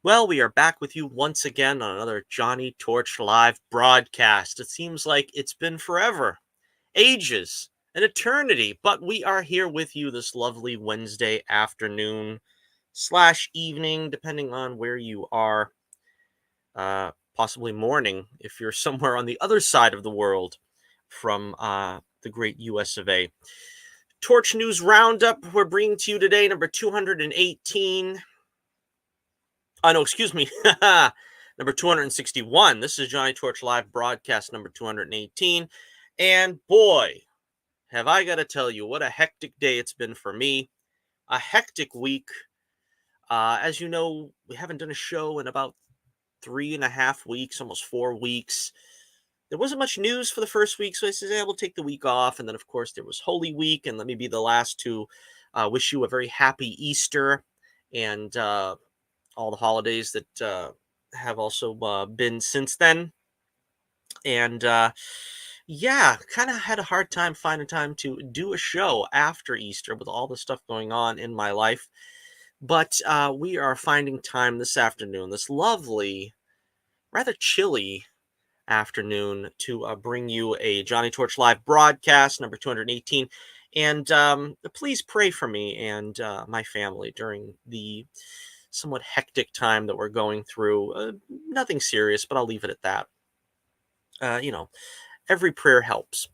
Well, we are back with you once again on another Johnny Torch Live broadcast. It seems like it's been forever, ages, an eternity, but we are here with you this lovely Wednesday afternoon slash evening, depending on where you are, possibly morning if you're somewhere on the other side of the world from the great US of A. Torch News Roundup, we're bringing to you today, number 218. Oh, no, excuse me. Number 261. This is Johnny Torch Live broadcast number 218. And boy, have I got to tell you, what a hectic day it's been for me. A hectic week. As you know, we haven't done a show in about 3.5 weeks, almost 4 weeks. There wasn't much news for the first week, so I said, we'll take the week off. And then, of course, there was Holy Week. And let me be the last to wish you a very happy Easter and all the holidays that have also been since then. And yeah, kind of had a hard time finding time to do a show after Easter with all the stuff going on in my life. But we are finding time this afternoon, this lovely, rather chilly afternoon, to bring you a Johnny Torch Live broadcast, number 218. And please pray for me and my family during the somewhat hectic time that we're going through. Nothing serious, but I'll leave it at that. Every prayer helps.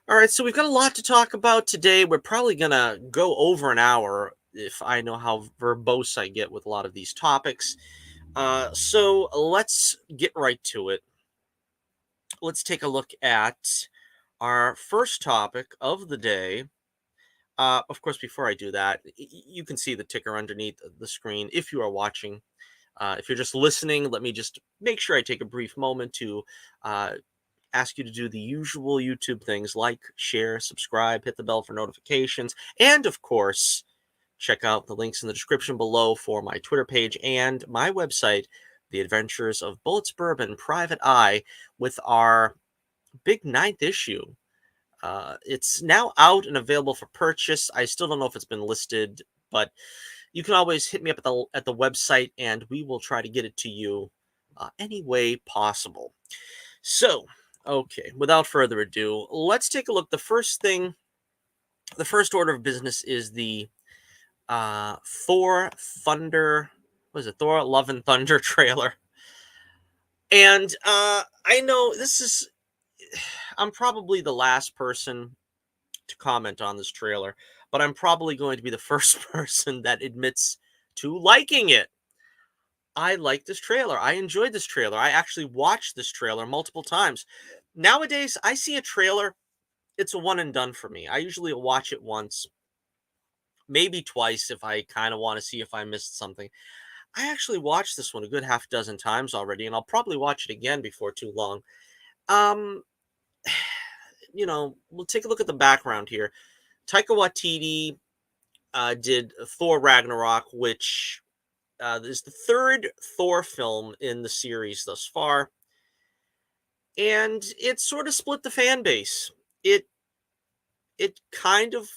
All right, so we've got a lot to talk about today. We're probably going to go over an hour if I know how verbose I get with a lot of these topics. So let's get right to it. Let's take a look at our first topic of the day. Of course, before I do that, you can see the ticker underneath the screen if you are watching. If you're just listening, let me just make sure I take a brief moment to ask you to do the usual YouTube things like share, subscribe, hit the bell for notifications, and of course, check out the links in the description below for my Twitter page and my website, The Adventures of Bullets Bourbon Private Eye, with our big 9th issue. It's now out and available for purchase. I still don't know if it's been listed, but you can always hit me up at the website, and we will try to get it to you any way possible. So, okay, without further ado, let's take a look. The first order of business is the Thor Thunder. What is it? Thor Love and Thunder trailer. And I know I'm probably the last person to comment on this trailer, but I'm probably going to be the first person that admits to liking it. I like this trailer. I enjoyed this trailer. I actually watched this trailer multiple times. Nowadays, I see a trailer, it's a one and done for me. I usually watch it once, maybe twice if I kind of want to see if I missed something. I actually watched this one a good half dozen times already, and I'll probably watch it again before too long. Um, we'll take a look at the background here. Taika Waititi did Thor Ragnarok, which is the third Thor film in the series thus far. And it sort of split the fan base. It kind of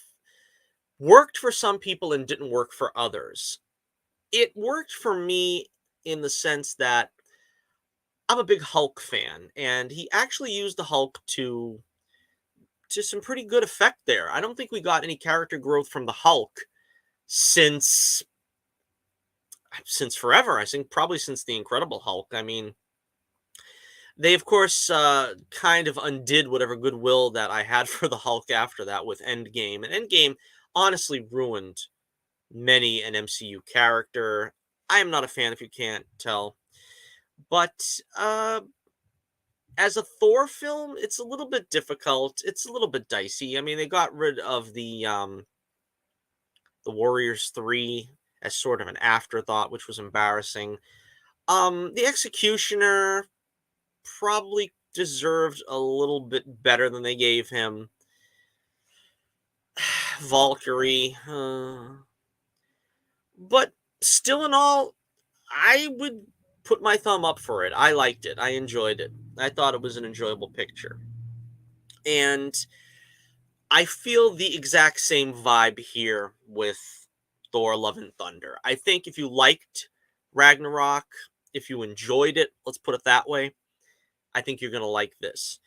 worked for some people and didn't work for others. It worked for me in the sense that I'm a big Hulk fan, and he actually used the Hulk to some pretty good effect there. I don't think we got any character growth from the Hulk since forever. I think probably since the Incredible Hulk. I mean, they of course kind of undid whatever goodwill that I had for the Hulk after that with Endgame, and Endgame honestly ruined many an MCU character. I am not a fan, if you can't tell, but as a Thor film, it's a little bit difficult. It's a little bit dicey. I mean, they got rid of the Warriors 3 as sort of an afterthought, which was embarrassing. The Executioner probably deserved a little bit better than they gave him. Valkyrie, but still in all, I would put my thumb up for it. I liked it. I enjoyed it. I thought it was an enjoyable picture. And I feel the exact same vibe here with Thor Love and Thunder. I think if you liked Ragnarok, if you enjoyed it, let's put it that way, I think you're going to like this.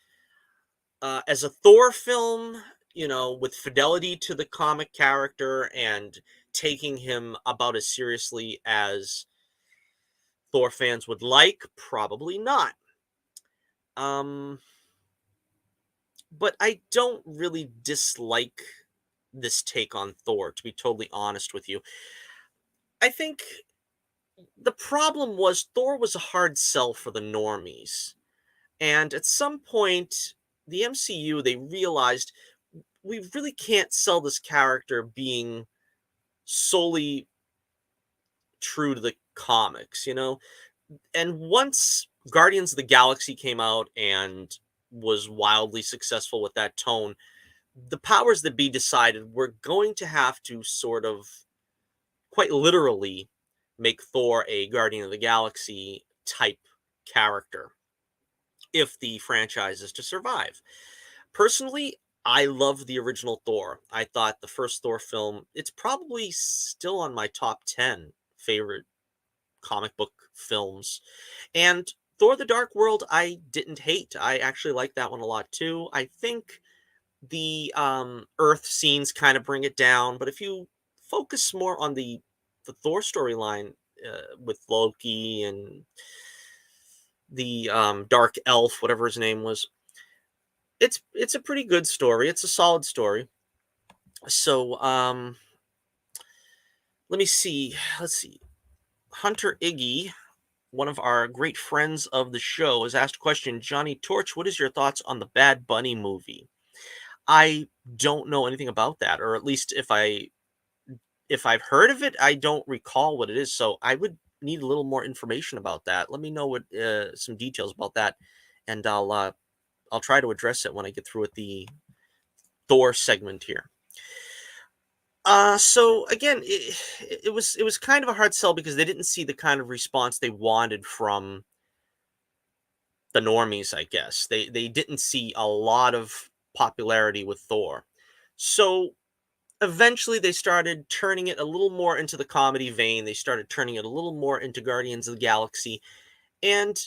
As a Thor film, with fidelity to the comic character and taking him about as seriously as Thor fans would like, probably not. Um, but I don't really dislike this take on Thor, to be totally honest with you. I think the problem was Thor was a hard sell for the normies. And at some point, the MCU, they realized we really can't sell this character being solely true to the comics, And once Guardians of the Galaxy came out and was wildly successful with that tone, the powers that be decided we're going to have to sort of quite literally make Thor a Guardian of the Galaxy type character if the franchise is to survive. Personally, I love the original Thor. I thought the first Thor film, it's probably still on my top 10 favorite comic book films. And Thor the Dark World, I didn't hate. I actually like that one a lot too. I think the Earth scenes kind of bring it down, but if you focus more on the Thor storyline with Loki and the Dark Elf, whatever his name was, it's a pretty good story. It's a solid story. So let me see. Let's see. Hunter Iggy, one of our great friends of the show, has asked a question. Johnny Torch, what is your thoughts on the Bad Bunny movie? I don't know anything about that, or at least if I've heard of it, I don't recall what it is. So I would need a little more information about that. Let me know what some details about that, and I'll try to address it when I get through with the Thor segment here. So again, it was kind of a hard sell because they didn't see the kind of response they wanted from the normies, I guess. They didn't see a lot of popularity with Thor. So eventually they started turning it a little more into the comedy vein. They started turning it a little more into Guardians of the Galaxy. And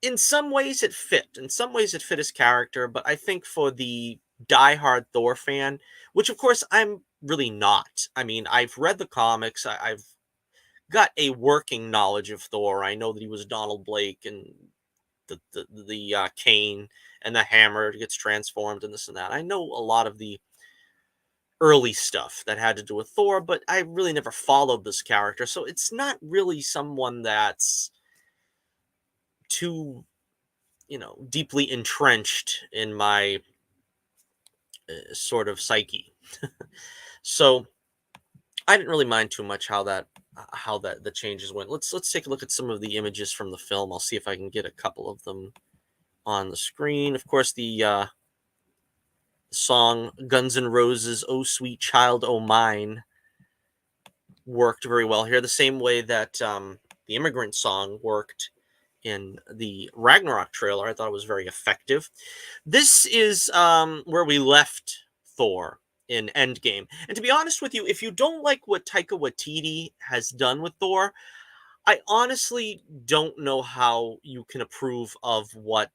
in some ways it fit. In some ways it fit his character, but I think for the diehard Thor fan, which of course I'm really not. I mean, I've read the comics. I've got a working knowledge of Thor. I know that he was Donald Blake and the cane and the hammer gets transformed and this and that. I know a lot of the early stuff that had to do with Thor, but I really never followed this character, so it's not really someone that's too, deeply entrenched in my sort of psyche. So I didn't really mind too much how that the changes went. Let's take a look at some of the images from the film. I'll see if I can get a couple of them on the screen. Of course, the song Guns N' Roses' "Oh Sweet Child, Oh Mine" worked very well here, the same way that the Immigrant Song worked in the Ragnarok trailer. I thought it was very effective. This is where we left Thor in Endgame. And to be honest with you, if you don't like what Taika Waititi has done with Thor, I honestly don't know how you can approve of what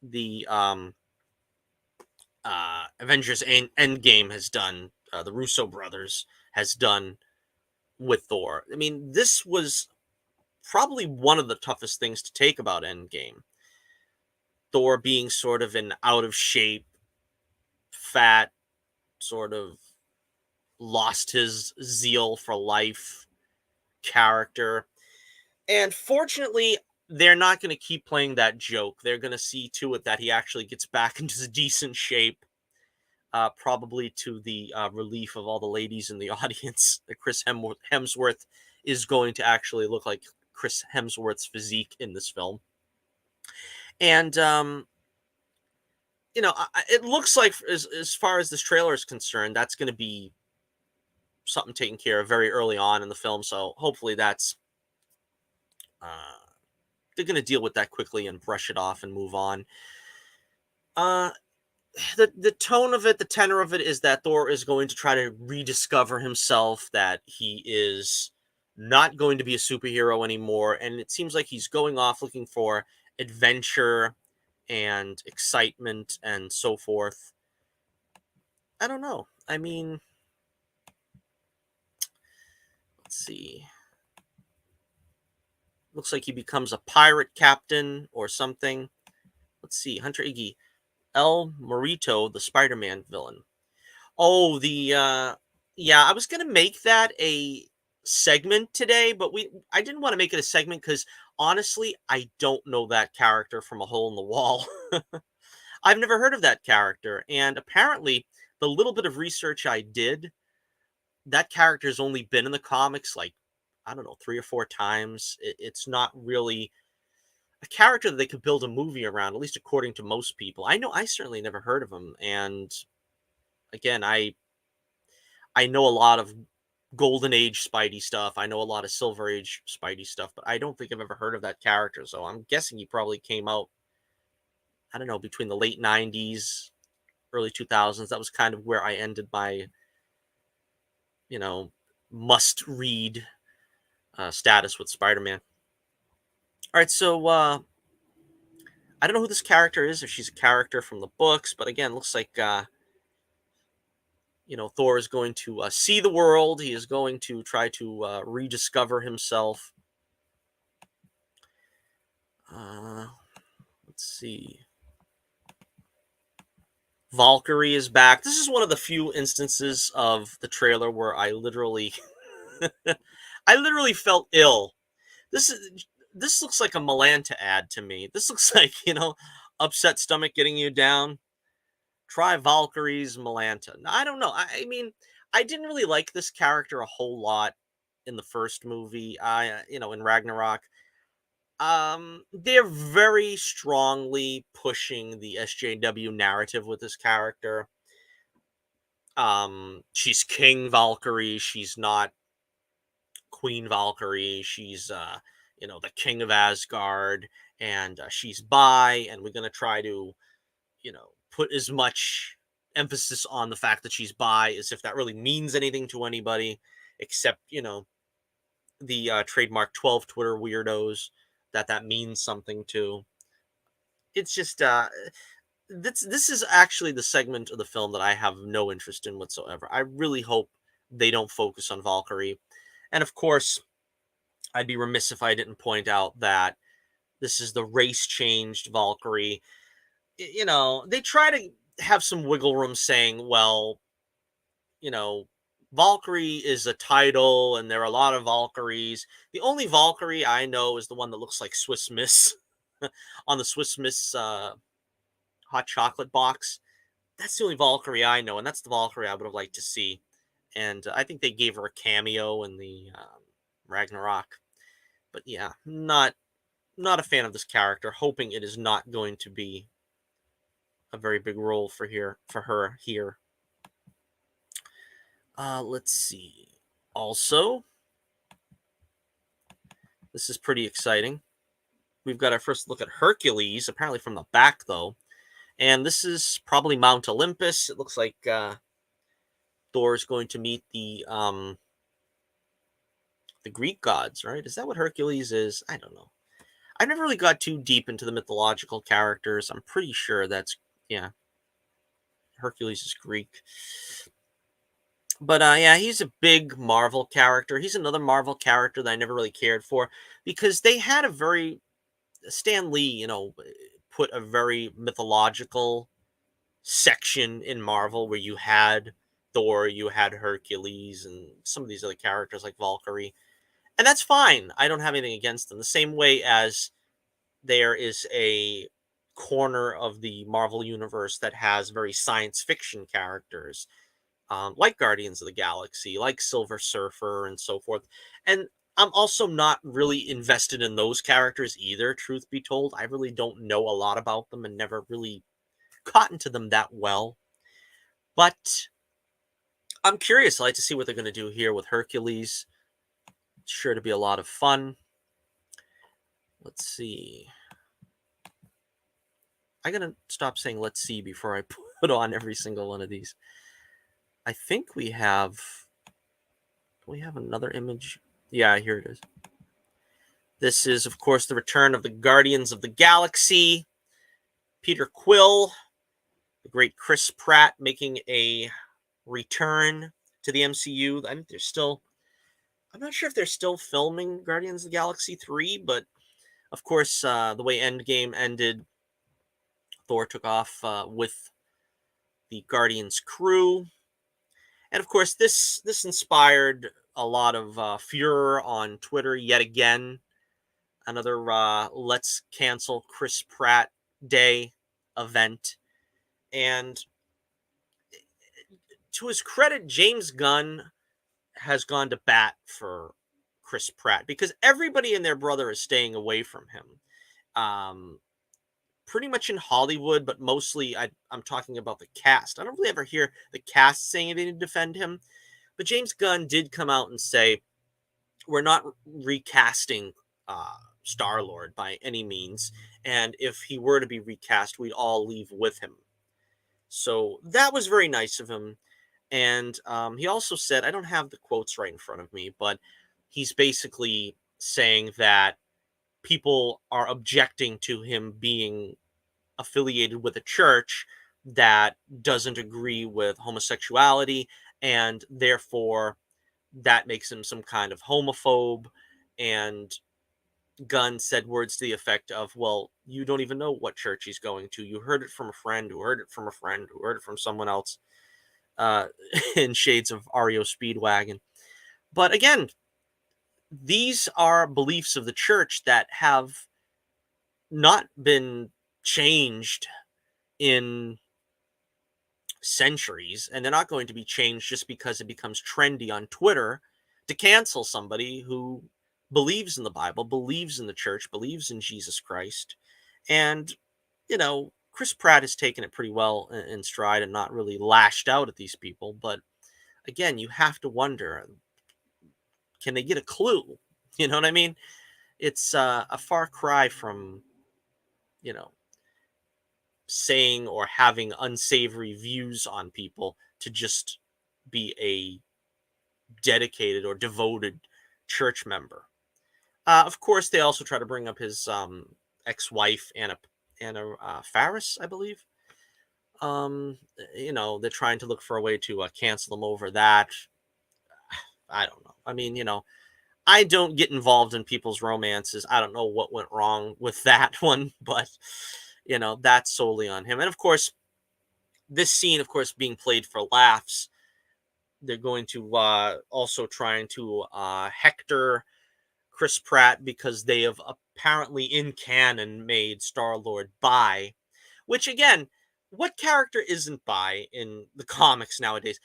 the Avengers Endgame has done, the Russo brothers has done with Thor. I mean, this was probably one of the toughest things to take about Endgame. Thor being sort of an out of shape, fat, sort of lost his zeal for life character. And fortunately, they're not going to keep playing that joke. They're going to see to it that he actually gets back into decent shape, probably to the relief of all the ladies in the audience. That Chris Hemsworth is going to actually look like Chris Hemsworth's physique in this film. And, it looks like, as far as this trailer is concerned, that's going to be something taken care of very early on in the film. So hopefully they're going to deal with that quickly and brush it off and move on. The tone of it, the tenor of it, is that Thor is going to try to rediscover himself, that he is not going to be a superhero anymore, and it seems like he's going off looking for adventure and excitement and so forth. I don't know. I mean, let's see. Looks like he becomes a pirate captain or something. Let's see. Hunter Iggy. El Morito, the Spider-Man villain. Oh, yeah, I was gonna make that a segment today, but I didn't want to make it a segment because honestly, I don't know that character from a hole in the wall. I've never heard of that character, and apparently, the little bit of research I did, that character's only been in the comics like I don't know 3 or 4 times. It's not really a character that they could build a movie around, at least according to most people. I know I certainly never heard of him, and again, I know a lot of Golden Age Spidey stuff. I know a lot of Silver Age Spidey stuff, but I don't think I've ever heard of that character. So I'm guessing he probably came out, I don't know, between the late 90s, early 2000s. That was kind of where I ended my, you know, must read status with Spider Man. All right, so I don't know who this character is, if she's a character from the books, but again, looks like, Thor is going to see the world. He is going to try to rediscover himself. Uh, let's see. Valkyrie is back. This is one of the few instances of the trailer where I literally I literally felt ill. This looks like a Malanta ad to me. This looks like, upset stomach getting you down. Try Valkyrie's Malanta. I don't know. I mean, I didn't really like this character a whole lot in the first movie. In Ragnarok. They're very strongly pushing the SJW narrative with this character. She's King Valkyrie. She's not Queen Valkyrie. She's the king of Asgard, and she's bi, and we're gonna try to, put as much emphasis on the fact that she's bi as if that really means anything to anybody, except the trademark 12 Twitter weirdos that means something to. It's just this is actually the segment of the film that I have no interest in whatsoever. I really hope they don't focus on Valkyrie. And of course, I'd be remiss if I didn't point out that this is the race changed Valkyrie. They try to have some wiggle room saying, well, you know, Valkyrie is a title and there are a lot of Valkyries. The only Valkyrie I know is the one that looks like Swiss Miss on the Swiss Miss hot chocolate box. That's the only Valkyrie I know, and that's the Valkyrie I would have liked to see. And I think they gave her a cameo in the Ragnarok. But yeah, not a fan of this character. Hoping it is not going to be a very big role for her here. Let's see. Also, this is pretty exciting. We've got our first look at Hercules, apparently from the back though, and this is probably Mount Olympus. It looks like Thor is going to meet the Greek gods, right? Is that what Hercules is? I don't know. I never really got too deep into the mythological characters. I'm pretty sure that's, yeah, Hercules is Greek. But yeah, he's a big Marvel character. He's another Marvel character that I never really cared for because they had a very Stan Lee, put a very mythological section in Marvel where you had Thor, you had Hercules, and some of these other characters like Valkyrie. And that's fine. I don't have anything against them. The same way as there is a corner of the Marvel universe that has very science fiction characters, like Guardians of the Galaxy, like Silver Surfer, and so forth. And I'm also not really invested in those characters either, truth be told. I really don't know a lot about them and never really caught into them that well. But I'm curious. I like to see what they're going to do here with Hercules. It's sure to be a lot of fun. Let's see. I gotta stop saying let's see before I put on every single one of these. I think we have another image. Yeah, here it is. This is, of course, the return of the Guardians of the Galaxy. Peter Quill, the great Chris Pratt making a return to the MCU. I think I'm not sure if they're still filming Guardians of the Galaxy 3, but of course, the way Endgame ended, Thor took off with the Guardians crew. And of course, this inspired a lot of furor on Twitter yet again. Another let's cancel Chris Pratt Day event. And to his credit, James Gunn has gone to bat for Chris Pratt because everybody and their brother is staying away from him. Pretty much in Hollywood, but mostly I'm talking about the cast. I don't really ever hear the cast saying anything to defend him. But James Gunn did come out and say, we're not recasting Star-Lord by any means. And if he were to be recast, we'd all leave with him. So that was very nice of him. And he also said, I don't have the quotes right in front of me, but he's basically saying that people are objecting to him being affiliated with a church that doesn't agree with homosexuality, and therefore that makes him some kind of homophobe. And Gunn said words to the effect of, well, you don't even know what church he's going to. You heard it from a friend who heard it from a friend who heard it from someone else, uh, in shades of REO Speedwagon. But again, these are beliefs of the church that have not been changed in centuries, and they're not going to be changed just because it becomes trendy on Twitter to cancel somebody who believes in the Bible, believes in the church, believes in Jesus Christ. And, Chris Pratt has taken it pretty well in stride and not really lashed out at these people. But again, you have to wonder, can they get a clue? You know what I mean? It's a far cry from, you know, saying or having unsavory views on people to just be a dedicated or devoted church member. Of course, they also try to bring up his ex-wife, Anna Faris, I believe. They're trying to look for a way to cancel them over that. I don't know. I mean, I don't get involved in people's romances. I don't know what went wrong with that one, but that's solely on him. And of course, this scene, of course, being played for laughs. They're going to also trying to hector Chris Pratt because they have apparently in canon made Star-Lord bi, which again, what character isn't bi in the comics nowadays?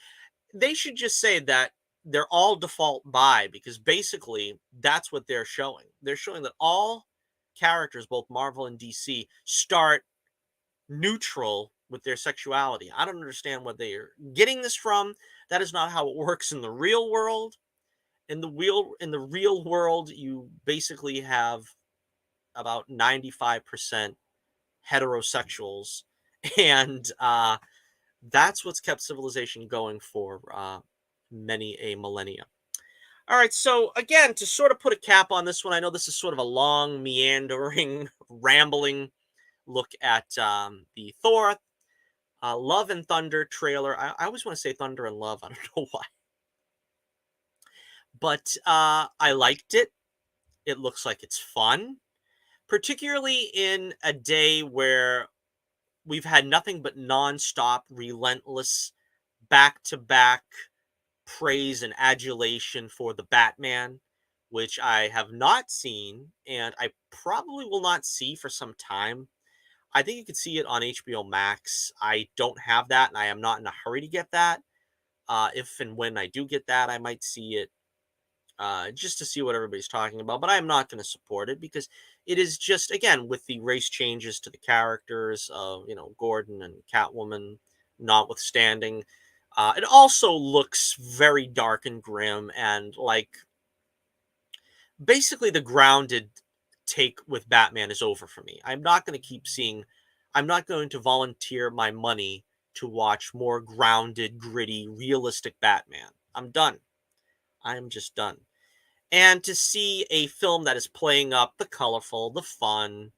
They should just say that they're all default bi, because basically that's what they're showing. They're showing that all characters, both Marvel and DC, start neutral with their sexuality. I don't understand what they are getting this from. That is not how it works in the real world. In the real world, you basically have about 95% heterosexuals, and that's what's kept civilization going for many a millennia. All right, so again, to sort of put a cap on this one, I know this is sort of a long, meandering, rambling look at the Thor Love and Thunder trailer. I always want to say Thunder and Love. I don't know why. But I liked it. It looks like it's fun, particularly in a day where we've had nothing but nonstop, relentless, back-to-back praise and adulation for the Batman, which I have not seen, and I probably will not see for some time. I think you can see it on HBO Max. I don't have that, and I am not in a hurry to get that. If and when I do get that, I might see it just to see what everybody's talking about. But I am not going to support it because it is just, again, with the race changes to the characters of, Gordon and Catwoman notwithstanding. It also looks very dark and grim, and like basically the grounded take with Batman is over for me. I'm not going to volunteer my money to watch more grounded, gritty, realistic Batman. I'm done. I am just done. And to see a film that is playing up the colorful, the fun,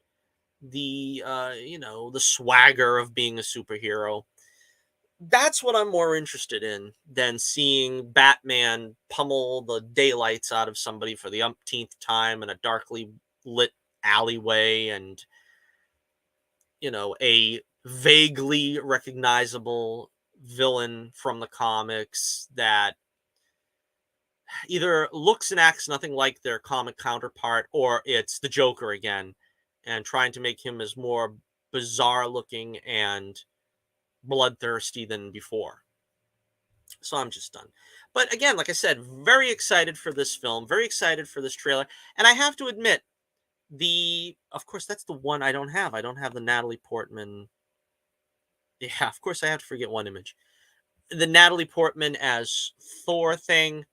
the the swagger of being a superhero, that's what I'm more interested in than seeing Batman pummel the daylights out of somebody for the umpteenth time in a darkly lit alleyway, and a vaguely recognizable villain from the comics that either looks and acts nothing like their comic counterpart, or it's the Joker again, and trying to make him as more bizarre looking and bloodthirsty than before. So I'm just done. But again, like I said, very excited for this film, very excited for this trailer. And I have to admit, of course, that's the one I don't have. I don't have the Natalie Portman. Yeah, of course, I have to forget one image. The Natalie Portman as Thor thing,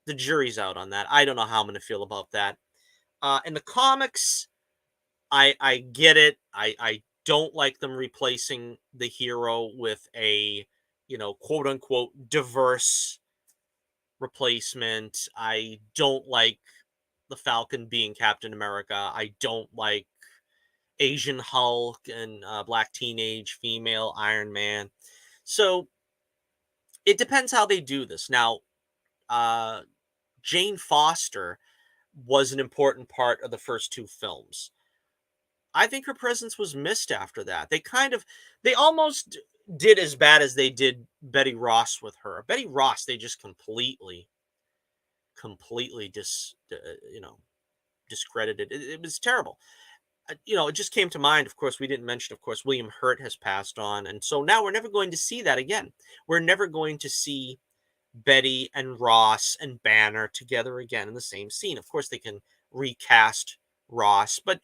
the jury's out on that. I don't know how I'm going to feel about that. In the comics, I get it. I don't like them replacing the hero with a quote unquote diverse replacement. I don't like the Falcon being Captain America. I don't like Asian Hulk and black teenage female Iron Man. So it depends how they do this. Now, uh, Jane Foster was an important part of the first two films. I think her presence was missed after that. They almost did as bad as they did Betty Ross with her. Betty Ross, they just completely discredited. It was terrible. It just came to mind. Of course, we didn't mention. Of course, William Hurt has passed on, and so now we're never going to see that again. We're never going to see Betty and Ross and Banner together again in the same scene. Of course, they can recast Ross, but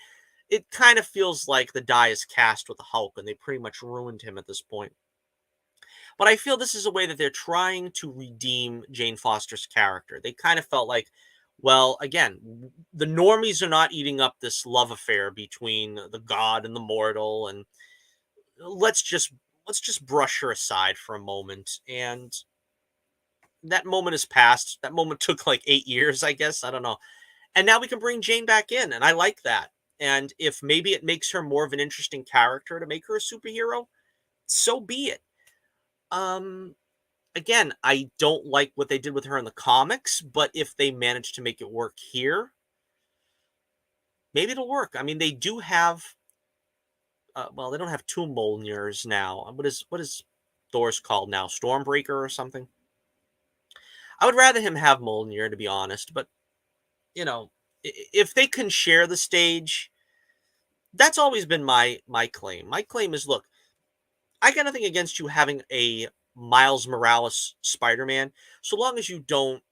it kind of feels like the die is cast with the Hulk, and they pretty much ruined him at this point. But I feel this is a way that they're trying to redeem Jane Foster's character. They kind of felt like, well, again, the normies are not eating up this love affair between the god and the mortal, and let's just brush her aside for a moment. And that moment has passed. That moment took like 8 years, I guess. I don't know. And now we can bring Jane back in, and I like that. And if maybe it makes her more of an interesting character to make her a superhero, so be it. Um, Again, I don't like what they did with her in the comics, but if they manage to make it work here, maybe it'll work. I mean, they do have, well, they don't have two Mjolnirs now. What is Thor's called now? Stormbreaker or something? I would rather him have Mjolnir, to be honest. But if they can share the stage, that's always been my claim. My claim is, look, I got nothing against you having a Miles Morales Spider-Man, so long as you don't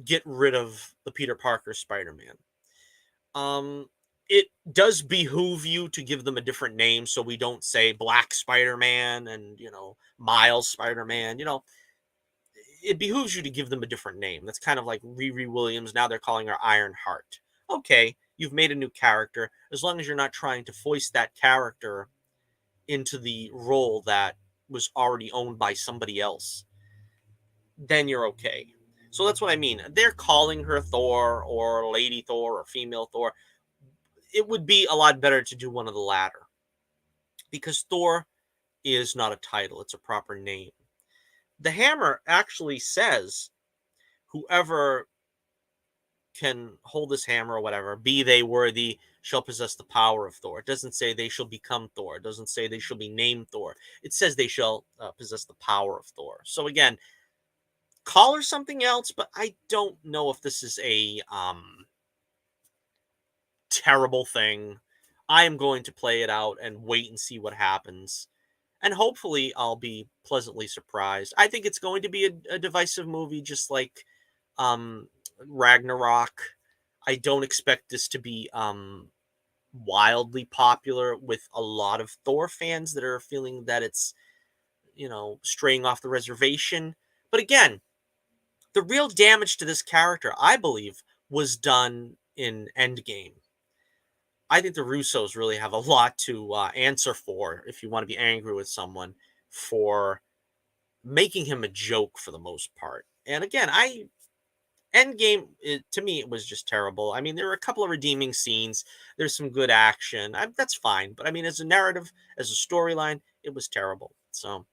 get rid of the Peter Parker Spider-Man. It does behoove you to give them a different name, so we don't say Black Spider-Man and Miles Spider-Man. It behooves you to give them a different name. That's kind of like Riri Williams. Now they're calling her Ironheart. Okay, you've made a new character. As long as you're not trying to foist that character into the role that was already owned by somebody else, then you're okay. So that's what I mean. They're calling her Thor or Lady Thor or Female Thor. It would be a lot better to do one of the latter, because Thor is not a title, it's a proper name. The hammer actually says, whoever can hold this hammer or whatever, be they worthy, shall possess the power of Thor. It doesn't say they shall become Thor. It doesn't say they shall be named Thor. It says they shall possess the power of Thor. So again, call her something else, but I don't know if this is a terrible thing. I am going to play it out and wait and see what happens. And hopefully I'll be pleasantly surprised. I think it's going to be a divisive movie, just like Ragnarok. I don't expect this to be wildly popular with a lot of Thor fans that are feeling that it's, straying off the reservation. But again, the real damage to this character, I believe, was done in Endgame. I think the Russos really have a lot to answer for, if you want to be angry with someone, for making him a joke for the most part. And again, Endgame, to me, it was just terrible. I mean, there were a couple of redeeming scenes. There's some good action. That's fine. But I mean, as a narrative, as a storyline, it was terrible. So,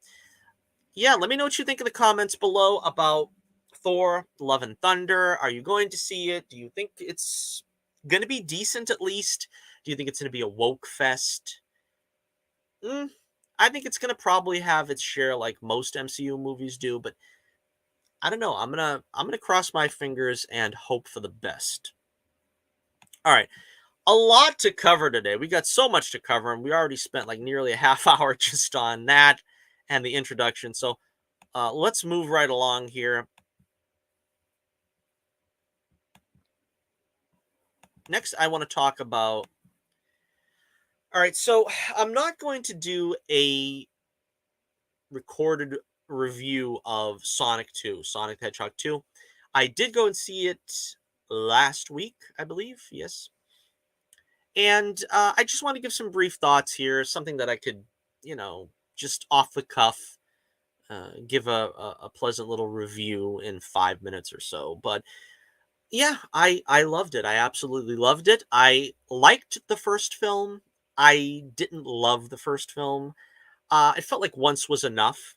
yeah, let me know what you think in the comments below about Thor Love and Thunder. Are you going to see it? Do you think it's going to be decent at least? Do you think it's going to be a woke fest? I think it's going to probably have its share like most MCU movies do, but I don't know. I'm gonna cross my fingers and hope for the best. All right, a lot to cover today. We got so much to cover, and we already spent like nearly a half hour just on that and the introduction. So let's move right along here. Next, I want to talk about. All right, so I'm not going to do a recorded review of Sonic 2, Sonic the Hedgehog 2. I did go and see it last week, I believe. Yes. And I just want to give some brief thoughts here, something that I could, just off the cuff, give a pleasant little review in 5 minutes or so. But yeah, I loved it. I absolutely loved it. I liked the first film. I didn't love the first film. It felt like once was enough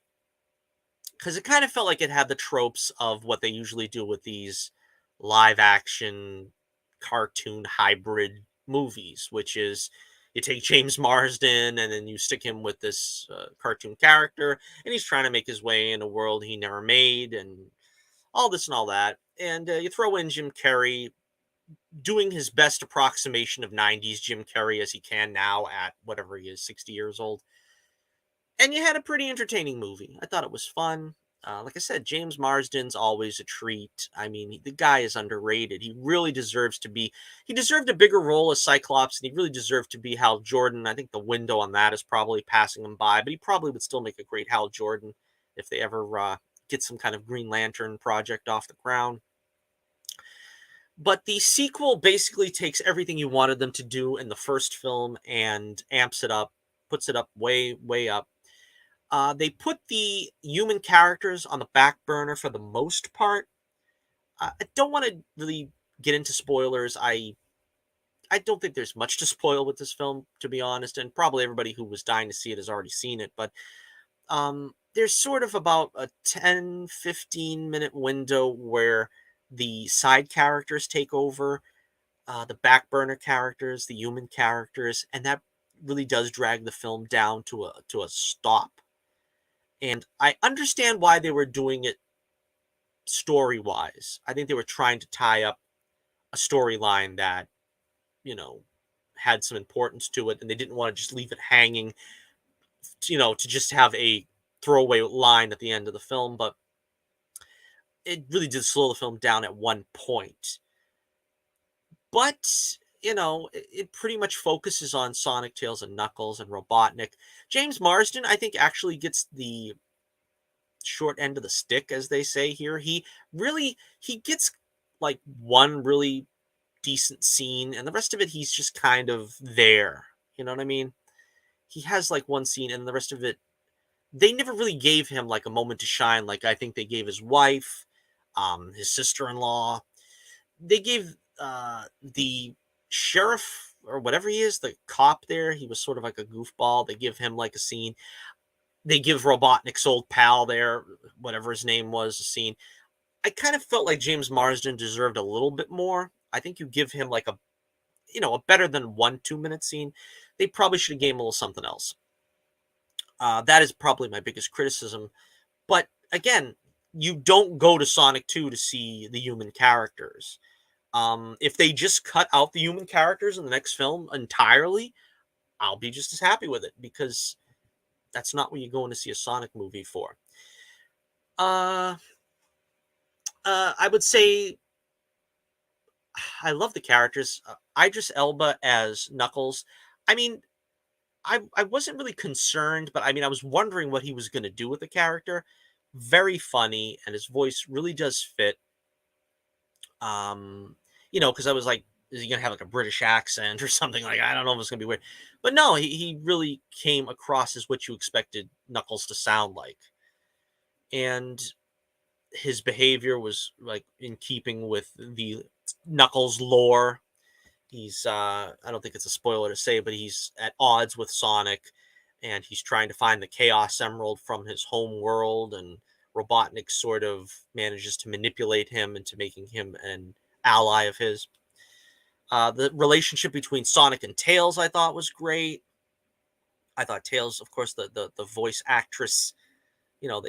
because it kind of felt like it had the tropes of what they usually do with these live action cartoon hybrid movies, which is you take James Marsden and then you stick him with this cartoon character, and he's trying to make his way in a world he never made, and all this and all that. And you throw in Jim Carrey doing his best approximation of 90s Jim Carrey as he can now at whatever he is, 60 years old, and you had a pretty entertaining movie. I thought it was fun. Like I said, James Marsden's always a treat. I mean, the guy is underrated. He really deserves to be. He deserved a bigger role as Cyclops, and he really deserved to be Hal Jordan. I think the window on that is probably passing him by, but he probably would still make a great Hal Jordan if they ever get some kind of Green Lantern project off the ground. But the sequel basically takes everything you wanted them to do in the first film and amps it up, puts it up way, way up. They put the human characters on the back burner for the most part. I don't want to really get into spoilers. I don't think there's much to spoil with this film, to be honest, and probably everybody who was dying to see it has already seen it. But there's sort of about a 10-15 minute window where the side characters take over, the back burner characters, the human characters, and that really does drag the film down to a stop. And I understand why they were doing it story wise. I think they were trying to tie up a storyline that, you know, had some importance to it, and they didn't want to just leave it hanging, to just have a throwaway line at the end of the film. But it really did slow the film down at one point. But, it pretty much focuses on Sonic, Tails, and Knuckles and Robotnik. James Marsden, I think, actually gets the short end of the stick, as they say here. He gets like one really decent scene, and the rest of it he's just kind of there. You know what I mean? He has like one scene, and the rest of it they never really gave him like a moment to shine, like I think they gave his wife, his sister-in-law. They gave the sheriff or whatever he is, the cop there, he was sort of like a goofball. They give him like a scene. They give Robotnik's old pal there, whatever his name was, a scene. I kind of felt like James Marsden deserved a little bit more. I think you give him like a better than 1-2 minute scene. They probably should have gave him a little something else. That is probably my biggest criticism. But again, you don't go to Sonic 2 to see the human characters. If they just cut out the human characters in the next film entirely, I'll be just as happy with it, because that's not what you're going to see a Sonic movie for. I would say I love the characters. Idris Elba as Knuckles. I mean, I wasn't really concerned, but I mean, I was wondering what he was going to do with the character. Very funny, and his voice really does fit. Because I was like, is he going to have like a British accent or something? Like, I don't know if it's going to be weird. But no, he really came across as what you expected Knuckles to sound like. And his behavior was like in keeping with the Knuckles lore. He's I don't think it's a spoiler to say, but he's at odds with Sonic, and he's trying to find the Chaos Emerald from his home world, and Robotnik sort of manages to manipulate him into making him an ally of his. The relationship between Sonic and Tails I thought was great. I thought Tails, of course, the voice actress, you know,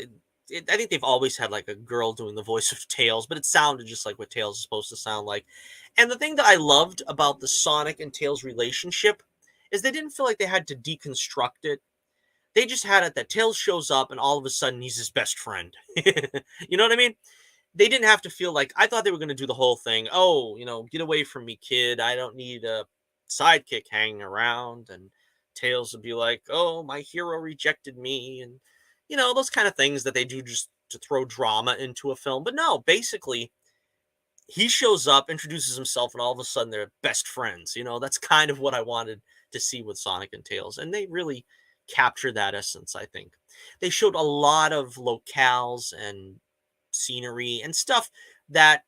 I think they've always had like a girl doing the voice of Tails, but it sounded just like what Tails is supposed to sound like. And the thing that I loved about the Sonic and Tails relationship is they didn't feel like they had to deconstruct it. They just had it that Tails shows up and all of a sudden he's his best friend. You know what I mean? They didn't have to feel like, I thought they were going to do the whole thing. Oh, get away from me, kid. I don't need a sidekick hanging around. And Tails would be like, oh, my hero rejected me. And, those kind of things that they do just to throw drama into a film. But no, basically, he shows up, introduces himself, and all of a sudden they're best friends. That's kind of what I wanted to see with Sonic and Tails. And they really captured that essence, I think. They showed a lot of locales and scenery and stuff that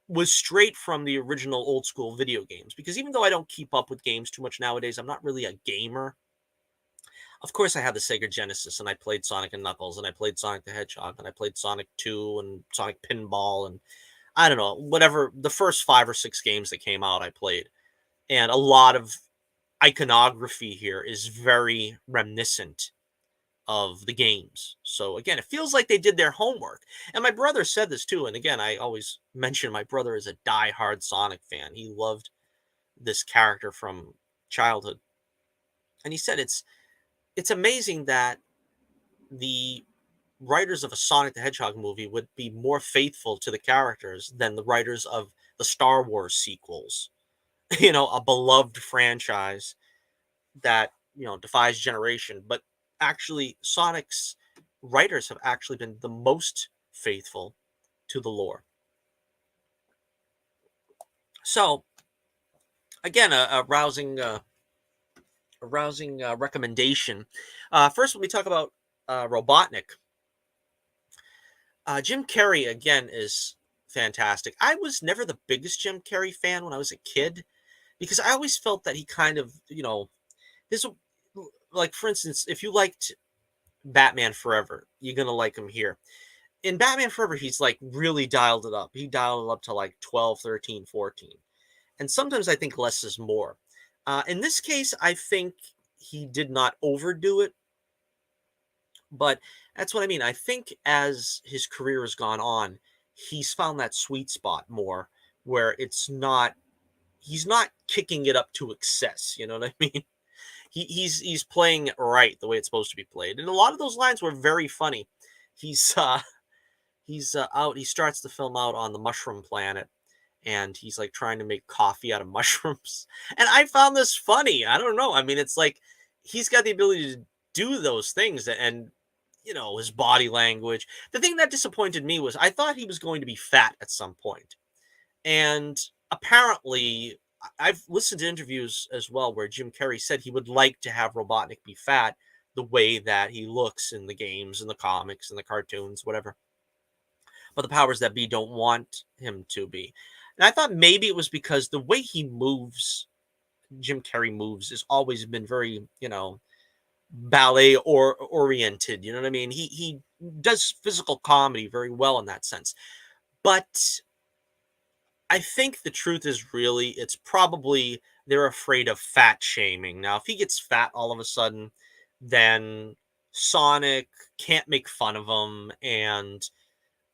was straight from the original old school video games. Because even though I don't keep up with games too much nowadays, I'm not really a gamer. Of course, I had the Sega Genesis, and I played Sonic and Knuckles, and I played Sonic the Hedgehog, and I played Sonic 2 and Sonic Pinball, and I don't know, whatever, the first 5 or 6 games that came out, I played. And a lot of iconography here is very reminiscent of the games. So again, it feels like they did their homework. And my brother said this too. And again, I always mention my brother is a diehard Sonic fan. He loved this character from childhood. And he said it's amazing that the writers of a Sonic the Hedgehog movie would be more faithful to the characters than the writers of the Star Wars sequels. A beloved franchise that, defies generation. But actually, Sonic's writers have actually been the most faithful to the lore. So, again, a rousing recommendation. First, when we talk about Robotnik, Jim Carrey again is fantastic. I was never the biggest Jim Carrey fan when I was a kid because I always felt that he kind of, this, like, for instance, if you liked Batman Forever, you're gonna like him here. In Batman Forever, he's like really dialed it up. He dialed it up to like 12, 13, 14. And sometimes I think less is more. In this case, I think he did not overdo it. But that's what I mean. I think as his career has gone on, he's found that sweet spot more where he's not kicking it up to excess. You know what I mean? He's playing it right the way it's supposed to be played. And a lot of those lines were very funny. He's out. He starts the film out on the mushroom planet, and he's like trying to make coffee out of mushrooms. And I found this funny. I don't know. I mean, it's like he's got the ability to do those things, and his body language. The thing that disappointed me was I thought he was going to be fat at some point, and apparently. I've listened to interviews as well where Jim Carrey said he would like to have Robotnik be fat the way that he looks in the games and the comics and the cartoons, whatever. But the powers that be don't want him to be. And I thought maybe it was because the way he moves, Jim Carrey moves, has always been very, ballet or oriented. You know what I mean? He does physical comedy very well in that sense. But I think the truth is really it's probably they're afraid of fat shaming. Now, if he gets fat all of a sudden, then Sonic can't make fun of him, and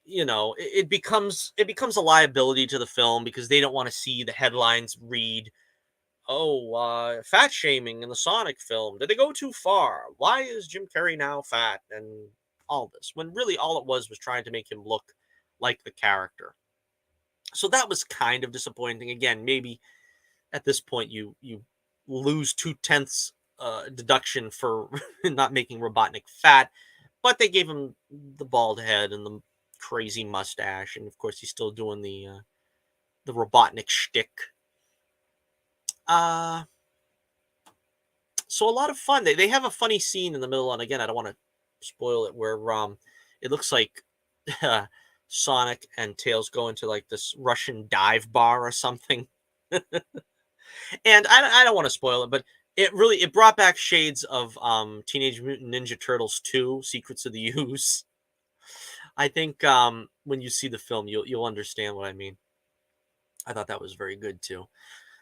it becomes a liability to the film because they don't want to see the headlines read, "Oh, fat shaming in the Sonic film. Did they go too far? Why is Jim Carrey now fat?" And all this, when really all it was trying to make him look like the character. So that was kind of disappointing. Again, maybe at this point you lose 2/10 deduction for not making Robotnik fat, but they gave him the bald head and the crazy mustache, and of course he's still doing the Robotnik shtick. So a lot of fun. They have a funny scene in the middle, and again, I don't want to spoil it, where it looks like Sonic and Tails go into like this Russian dive bar or something. And I don't want to spoil it, but it brought back shades of Teenage Mutant Ninja Turtles 2: Secrets of the Use. I think when you see the film, you'll understand what I mean. I thought that was very good too.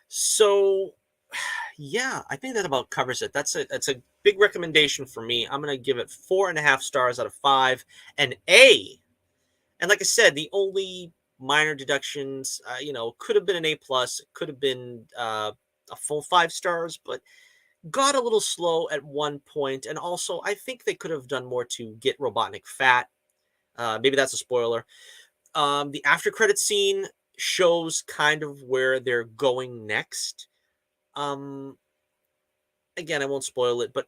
So yeah, I think that about covers it. That's a big recommendation for me. I'm gonna give it 4.5 stars out of 5, an A. And like I said, the only minor deductions, could have been an A+, could have been a full 5 stars, but got a little slow at one point. And also, I think they could have done more to get Robotnik fat. Maybe that's a spoiler. The after credit scene shows kind of where they're going next. Um, Again, I won't spoil it, but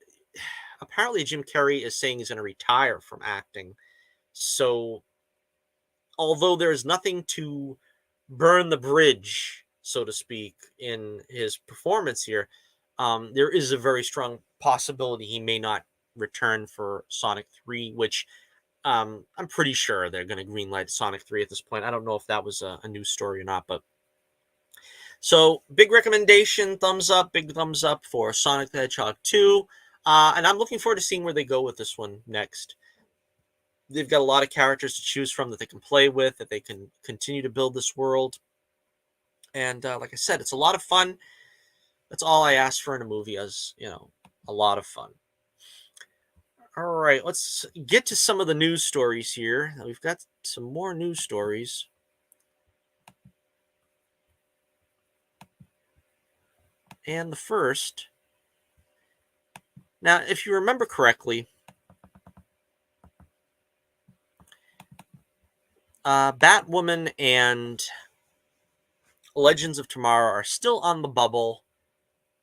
apparently Jim Carrey is saying he's going to retire from acting. So, although there's nothing to burn the bridge, so to speak, in his performance here, there is a very strong possibility he may not return for Sonic 3, which I'm pretty sure they're going to greenlight Sonic 3 at this point. I don't know if that was a news story or not, but so big recommendation, thumbs up, big thumbs up for Sonic the Hedgehog 2. And I'm looking forward to seeing where they go with this one next. They've got a lot of characters to choose from that they can play with, that they can continue to build this world. And like I said, it's a lot of fun. That's all I ask for in a movie, as a lot of fun. All right, let's get to some of the news stories here. We've got some more news stories. And the first, now, if you remember correctly, Batwoman and Legends of Tomorrow are still on the bubble,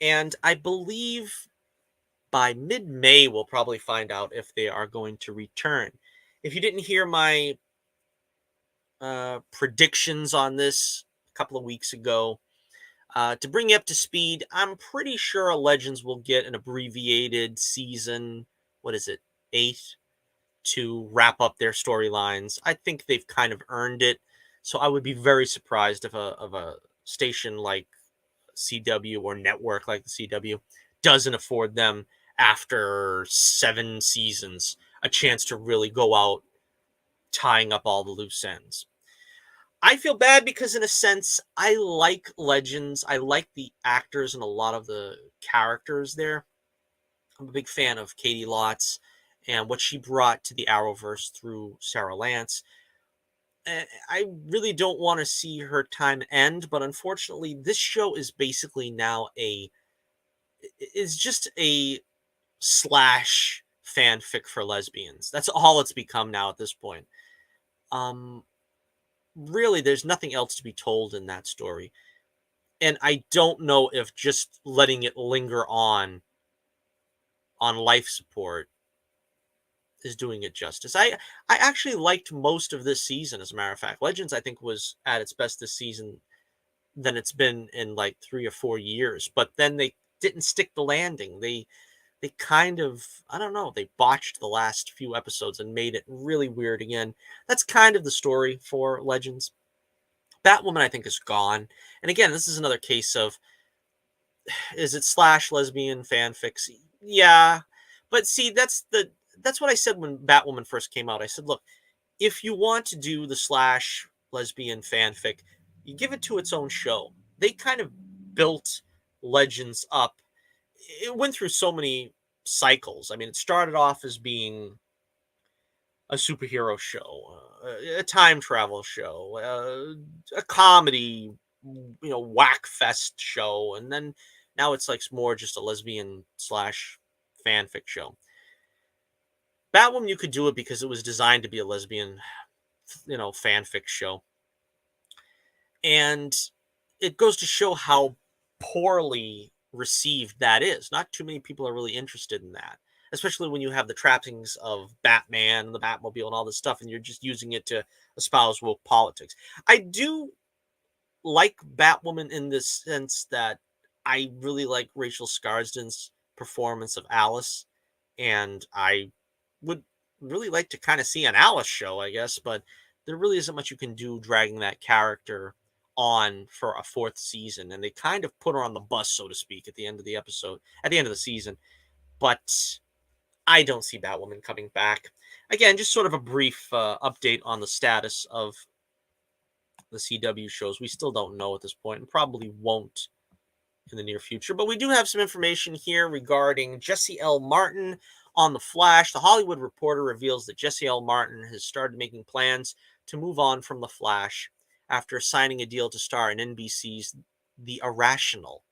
and I believe by mid-May we'll probably find out if they are going to return. If you didn't hear my predictions on this a couple of weeks ago, to bring you up to speed, I'm pretty sure Legends will get an abbreviated season, what is it, 8, to wrap up their storylines. I think they've kind of earned it. So I would be very surprised if a station like CW or network like the CW doesn't afford them, after 7 seasons, a chance to really go out tying up all the loose ends. I feel bad because, in a sense, I like Legends. I like the actors and a lot of the characters there. I'm a big fan of Katie Lotz and what she brought to the Arrowverse through Sarah Lance. I really don't want to see her time end, but unfortunately, this show is basically now is just a slash fanfic for lesbians. That's all it's become now at this point. Really, there's nothing else to be told in that story. And I don't know if just letting it linger on life support is doing it justice. I actually liked most of this season, as a matter of fact. Legends, I think, was at its best this season than it's been in like 3 or 4 years. But then they didn't stick the landing. They kind of, I don't know, they botched the last few episodes and made it really weird again. That's kind of the story for Legends. Batwoman, I think, is gone. And again, this is another case of, is it slash lesbian fanfics? Yeah. But see, that's what I said when Batwoman first came out. I said, look, if you want to do the slash lesbian fanfic, you give it to its own show. They kind of built Legends up. It went through so many cycles. I mean, it started off as being a superhero show, a time travel show, a comedy, whack fest show, and then now it's like more just a lesbian slash fanfic show. Batwoman, you could do it because it was designed to be a lesbian, fanfic show, and it goes to show how poorly received that is. Not too many people are really interested in that, especially when you have the trappings of Batman and the Batmobile and all this stuff, and you're just using it to espouse woke politics. I do like Batwoman in this sense that I really like Rachel Skarsten's performance of Alice, and I would really like to kind of see an Alice show, I guess, but there really isn't much you can do dragging that character on for a fourth season. And they kind of put her on the bus, so to speak, at the end of the episode, at the end of the season. But I don't see Batwoman coming back. Again, just sort of a brief update on the status of the CW shows. We still don't know at this point, and probably won't in the near future. But we do have some information here regarding Jesse L. Martin on The Flash. The Hollywood Reporter reveals that Jesse L. Martin has started making plans to move on from The Flash after signing a deal to star in NBC's The Irrational.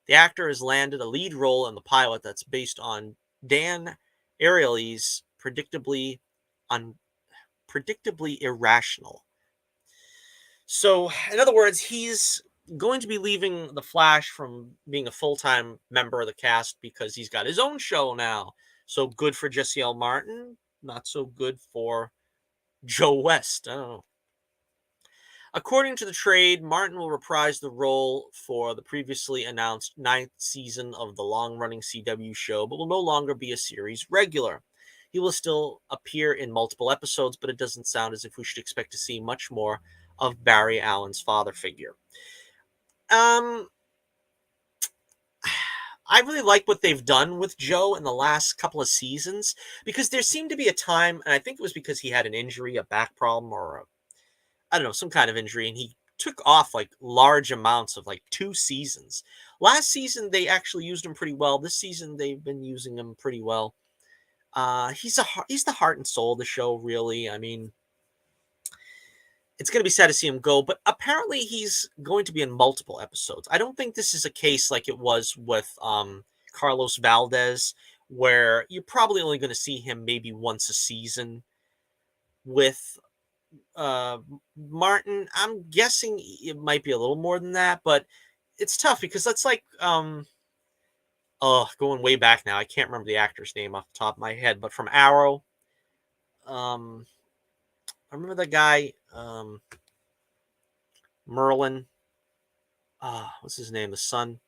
The actor has landed a lead role in the pilot that's based on Dan Ariely's predictably irrational. So, in other words, he's going to be leaving The Flash from being a full-time member of the cast because he's got his own show now. So good for Jesse L. Martin, not so good for Joe West. I don't know. According to the trade, Martin will reprise the role for the previously announced 9th season of the long-running CW show, but will no longer be a series regular. He will still appear in multiple episodes, but it doesn't sound as if we should expect to see much more of Barry Allen's father figure. I really like what they've done with Joe in the last couple of seasons, because there seemed to be a time, and I think it was because he had an injury, a back problem, or I don't know, some kind of injury, and he took off like large amounts of like 2 seasons. Last season, they actually used him pretty well. This season, they've been using him pretty well. He's the heart and soul of the show, really. I mean, it's going to be sad to see him go, but apparently he's going to be in multiple episodes. I don't think this is a case like it was with Carlos Valdez, where you're probably only going to see him maybe once a season. With Martin, I'm guessing it might be a little more than that, but it's tough because that's like going way back now. I can't remember the actor's name off the top of my head, but from Arrow, I remember the guy, Merlin. What's his name? The son.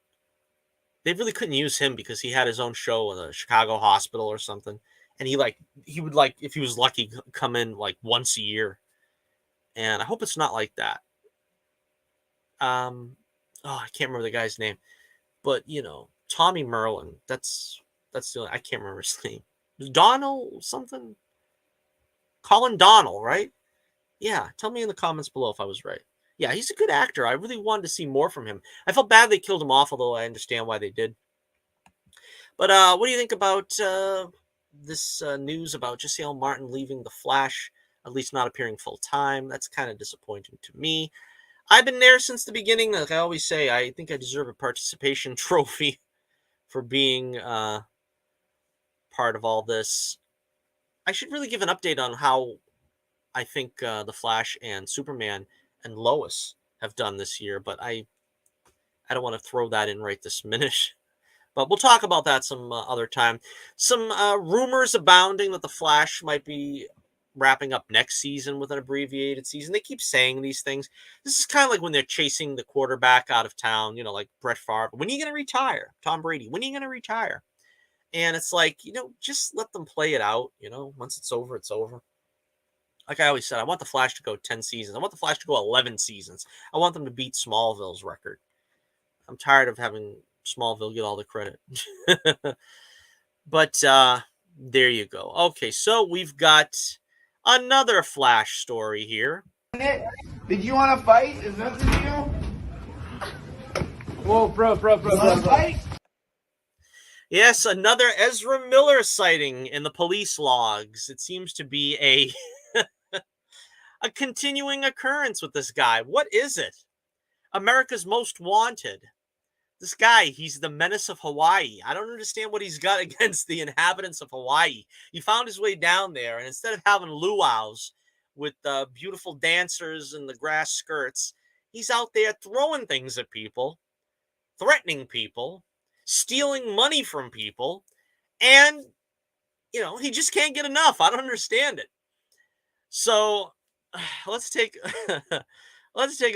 They really couldn't use him because he had his own show in a Chicago hospital or something, and he would if he was lucky come in like once a year. And I hope it's not like that. I can't remember the guy's name, but Tommy Merlin. That's the I can't remember his name. Donnell something. Colin Donnell, right? Yeah, tell me in the comments below if I was right. Yeah, he's a good actor. I really wanted to see more from him. I felt bad they killed him off, although I understand why they did. But what do you think about this news about Jesse L. Martin leaving The Flash, at least not appearing full-time? That's kind of disappointing to me. I've been there since the beginning. Like I always say, I think I deserve a participation trophy for being part of all this. I should really give an update on how I think The Flash and Superman and Lois have done this year, but I don't want to throw that in right this minute. But we'll talk about that some other time. Some rumors abounding that The Flash might be wrapping up next season with an abbreviated season. They keep saying these things. This is kind of like when they're chasing the quarterback out of town, like Brett Favre. When are you going to retire? Tom Brady, when are you going to retire? And it's like, just let them play it out. Once it's over, it's over. Like I always said, I want The Flash to go 10 seasons. I want The Flash to go 11 seasons. I want them to beat Smallville's record. I'm tired of having Smallville get all the credit. But there you go. Okay, so we've got another Flash story here. Did you want to fight? Is that the deal? Whoa, bro. Fight? Yes, another Ezra Miller sighting in the police logs. It seems to be a continuing occurrence with this guy. What is it? America's Most Wanted. This guy, he's the menace of Hawaii. I don't understand what he's got against the inhabitants of Hawaii. He found his way down there, and instead of having luau's with beautiful dancers in the grass skirts, he's out there throwing things at people, threatening people, stealing money from people, and, he just can't get enough. I don't understand it. So let's take a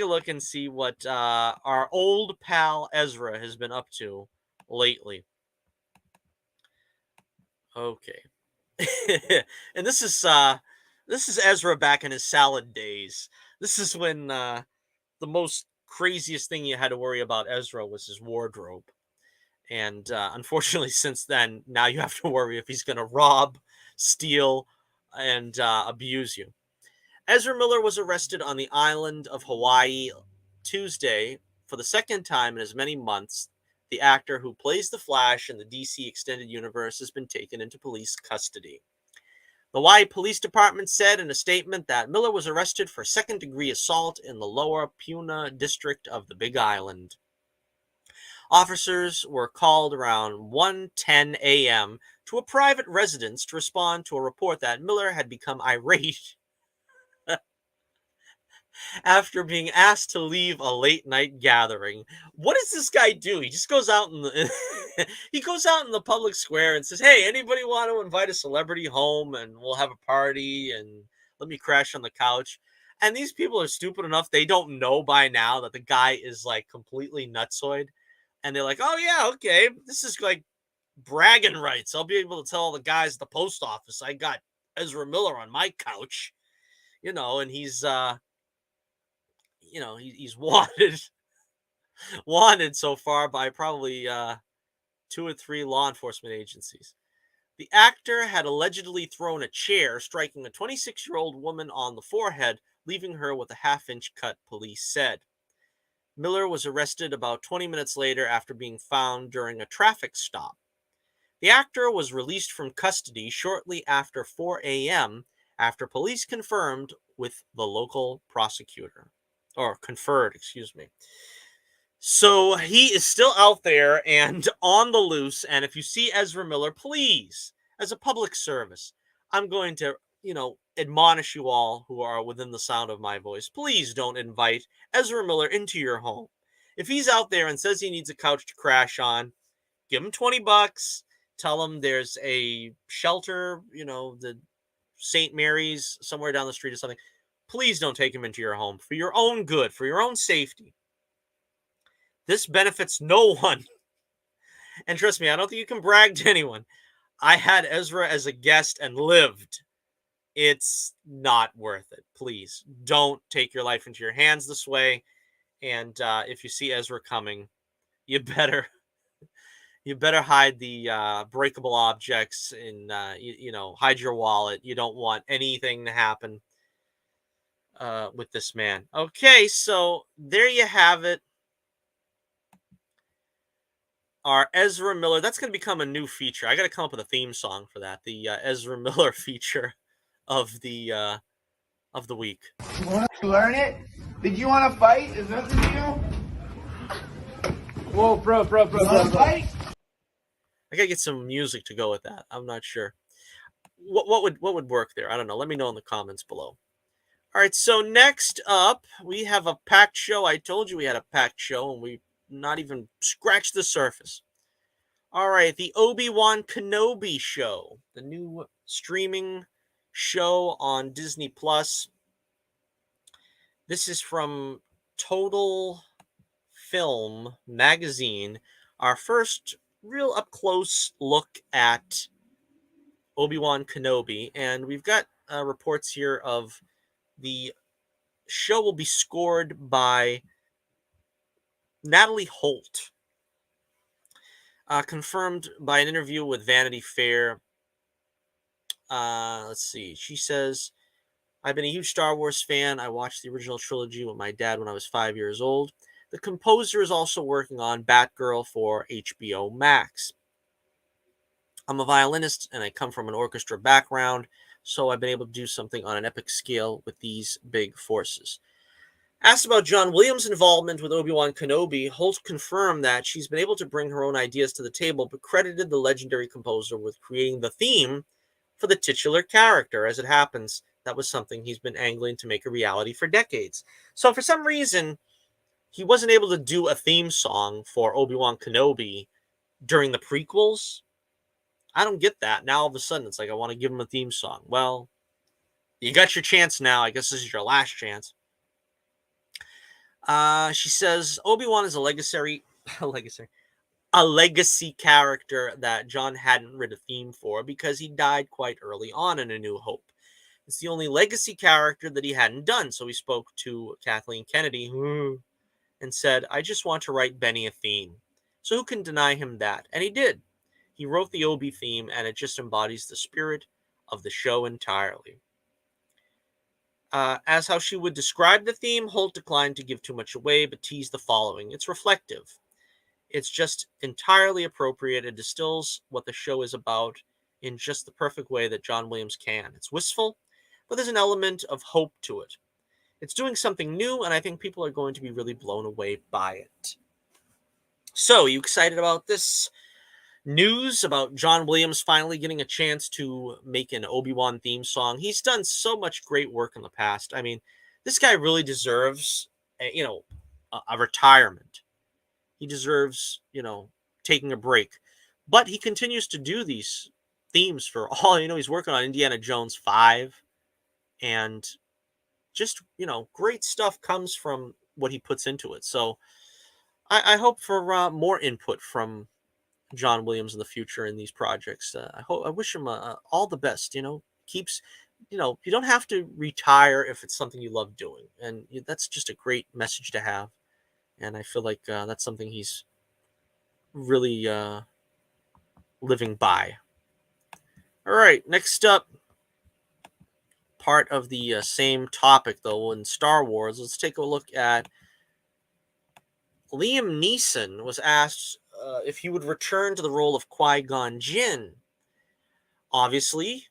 look and see what our old pal Ezra has been up to lately. Okay. And this is This is Ezra back in his salad days. This is when the most craziest thing you had to worry about Ezra was his wardrobe. And unfortunately, since then, now you have to worry if he's going to rob, steal, and abuse you. Ezra Miller was arrested on the island of Hawaii Tuesday for the second time in as many months. The actor who plays the Flash in the DC Extended Universe has been taken into police custody. The Hawaii Police Department said in a statement that Miller was arrested for second-degree assault in the Lower Puna district of the Big Island. Officers were called around 1:10 a.m. to a private residence to respond to a report that Miller had become irate after being asked to leave a late-night gathering. What does this guy do? He just goes out in the he goes out in the public square and says, "Hey, anybody want to invite a celebrity home and we'll have a party and let me crash on the couch?" And these people are stupid enough they don't know by now that the guy is like completely nutsoid. And they're like, "Oh yeah, okay, this is like bragging rights. I'll be able to tell all the guys at the post office I got Ezra Miller on my couch, and he's he's wanted so far by probably 2 or 3 law enforcement agencies." The actor had allegedly thrown a chair, striking a 26-year-old woman on the forehead, leaving her with a half-inch cut, police said. Miller was arrested about 20 minutes later after being found during a traffic stop. The actor was released from custody shortly after 4 a.m. after police confirmed with the local prosecutor. Or conferred, excuse me. So he is still out there and on the loose. And if you see Ezra Miller, please, as a public service, I'm going to, admonish you all who are within the sound of my voice. Please don't invite Ezra Miller into your home. If he's out there and says he needs a couch to crash on, give him $20. Tell him there's a shelter, the St. Mary's somewhere down the street or something. Please don't take him into your home for your own good, for your own safety. This benefits no one. And trust me, I don't think you can brag to anyone. I had Ezra as a guest and lived. It's not worth it. Please don't take your life into your hands this way. And if you see Ezra coming, you better hide the breakable objects and hide your wallet. You don't want anything to happen with this man. Okay, so there you have it. Our Ezra Miller. That's going to become a new feature. I got to come up with a theme song for that. The Ezra Miller feature of the week. You want to learn it? Did you want to fight? Is that the deal? Whoa, bro. Fight? I gotta get some music to go with that. I'm not sure. What would work there? I don't know. Let me know in the comments below. All right, so next up, we have a packed show. I told you we had a packed show, and we not even scratched the surface. All right, the ObiWan Kenobi show, the new streaming show on Disney Plus. This is from Total Film Magazine. Our first real up-close look at ObiWan Kenobi, and we've got reports here of the show will be scored by Natalie Holt, confirmed by an interview with Vanity Fair. Let's see. She says, "I've been a huge Star Wars fan. I watched the original trilogy with my dad when I was 5 years old. The composer is also working on Batgirl for HBO Max. I'm a violinist and I come from an orchestra background, so I've been able to do something on an epic scale with these big forces." Asked about John Williams' involvement with ObiWan Kenobi, Holt confirmed that she's been able to bring her own ideas to the table, but credited the legendary composer with creating the theme for the titular character. As it happens, that was something he's been angling to make a reality for decades. So for some reason, he wasn't able to do a theme song for Obi-Wan Kenobi during the prequels. I don't get that. Now all of a sudden it's like I want to give him a theme song. Well, you got your chance now. I guess this is your last chance. She says Obi-Wan is a legacy character that John hadn't written a theme for because he died quite early on in A New Hope. It's the only legacy character that he hadn't done. So he spoke to Kathleen Kennedy and said, I just want to write Benny a theme. So who can deny him that? And he did. He wrote the Obi theme, and it just embodies the spirit of the show entirely. As how she would describe the theme, Holt declined to give too much away, but teased the following. It's reflective. It's just entirely appropriate. It distills what the show is about in just the perfect way that John Williams can. It's wistful, but there's an element of hope to it. It's doing something new, and I think people are going to be really blown away by it. So, you excited about this news about John Williams finally getting a chance to make an Obi-Wan theme song? He's done so much great work in the past. I mean, this guy really deserves, a retirement. He deserves, taking a break. But he continues to do these themes for all, he's working on Indiana Jones 5. And just, great stuff comes from what he puts into it. So I hope for more input from John Williams in the future in these projects. I wish him all the best. Keeps, you don't have to retire if it's something you love doing, and that's just a great message to have. And I feel like that's something he's really living by. All right, next up, part of the same topic though in Star Wars. Let's take a look at Liam Neeson was asked if he would return to the role of Qui-Gon Jinn. Obviously,